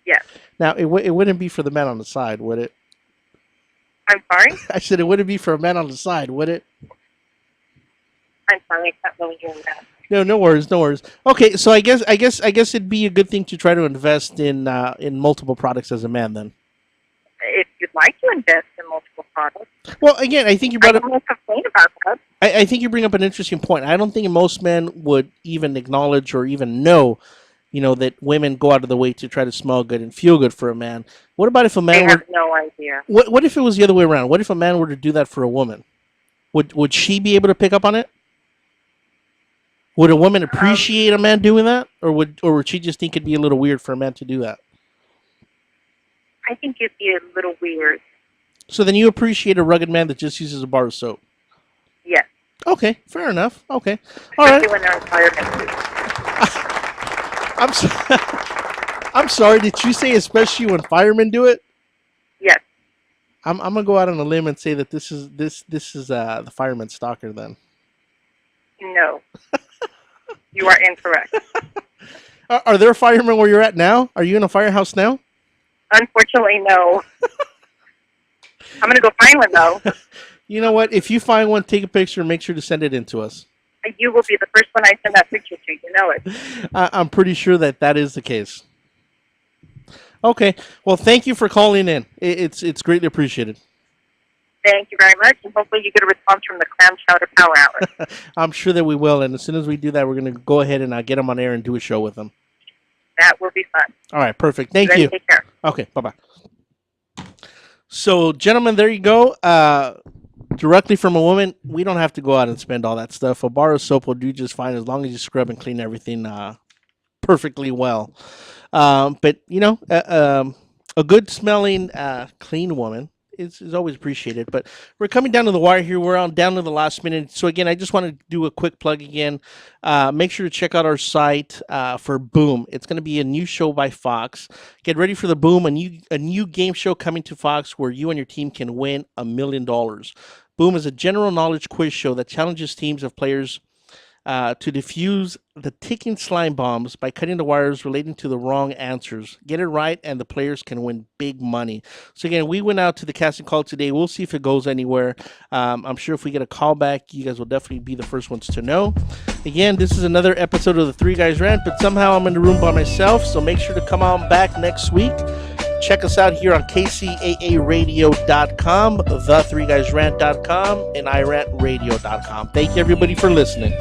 [SPEAKER 6] Yes.
[SPEAKER 1] Now, it wouldn't be for the man on the side, would it?
[SPEAKER 6] I'm sorry?
[SPEAKER 1] I said it wouldn't be for a man on the side, would it?
[SPEAKER 6] I'm sorry, I can't really hear that.
[SPEAKER 1] No worries. Okay, so I guess it'd be a good thing to try to invest in multiple products as a man then.
[SPEAKER 6] If you'd like to invest in multiple products.
[SPEAKER 1] Well, again, I think you brought up.
[SPEAKER 6] I don't complain about that.
[SPEAKER 1] I think you bring up an interesting point. I don't think most men would even acknowledge or even know, that women go out of the way to try to smell good and feel good for a man. What about if a man?
[SPEAKER 6] I have no idea.
[SPEAKER 1] What if it was the other way around? What if a man were to do that for a woman? Would she be able to pick up on it? Would a woman appreciate a man doing that, or would she just think it'd be a little weird for a man to do that?
[SPEAKER 6] I think it'd be a little weird.
[SPEAKER 1] So then you appreciate a rugged man that just uses a bar of soap.
[SPEAKER 6] Yes.
[SPEAKER 1] Okay, fair enough. Okay, all right.
[SPEAKER 6] Especially when they're in firemen.
[SPEAKER 1] I'm sorry. Did you say especially when firemen do it?
[SPEAKER 6] Yes.
[SPEAKER 1] I'm gonna go out on a limb and say that this is the fireman stalker then.
[SPEAKER 6] No. You are incorrect.
[SPEAKER 1] Are there firemen where you're at now? Are you in a firehouse now?
[SPEAKER 6] Unfortunately, no. I'm going to go find one, though.
[SPEAKER 1] You know what? If you find one, take a picture and make sure to send it in to us.
[SPEAKER 6] You will be the first one I send that picture to. You know it.
[SPEAKER 1] I'm pretty sure that is the case. Okay. Well, thank you for calling in. It's greatly appreciated.
[SPEAKER 6] Thank you very much, and hopefully you get a response from the Clam Chowder Power Hour.
[SPEAKER 1] I'm sure that we will, and as soon as we do that, we're going to go ahead and get them on air and do a show with them.
[SPEAKER 6] That will be fun.
[SPEAKER 1] All right, perfect. Thank
[SPEAKER 6] Ready,
[SPEAKER 1] you.
[SPEAKER 6] take care.
[SPEAKER 1] Okay, bye-bye. So, gentlemen, there you go. Directly from a woman, we don't have to go out and spend all that stuff. A bar of soap will do just fine as long as you scrub and clean everything perfectly well. But, you know, a good-smelling, clean woman is always appreciated. But we're coming down to the wire here. We're down to the last minute. So again, I just want to do a quick plug again. Make sure to check out our site for Boom. It's going to be a new show by Fox. Get ready for the Boom, a new game show coming to Fox where you and your team can win $1 million. Boom is a general knowledge quiz show that challenges teams of players to defuse the ticking slime bombs by cutting the wires relating to the wrong answers. Get it right, and the players can win big money. So again, we went out to the casting call today. We'll see if it goes anywhere. I'm sure if we get a call back, you guys will definitely be the first ones to know. Again, this is another episode of the Three Guys Rant, but somehow I'm in the room by myself, so make sure to come on back next week. Check us out here on KCAAradio.com, the3guysrant.com, and iRantRadio.com. Thank you, everybody, for listening.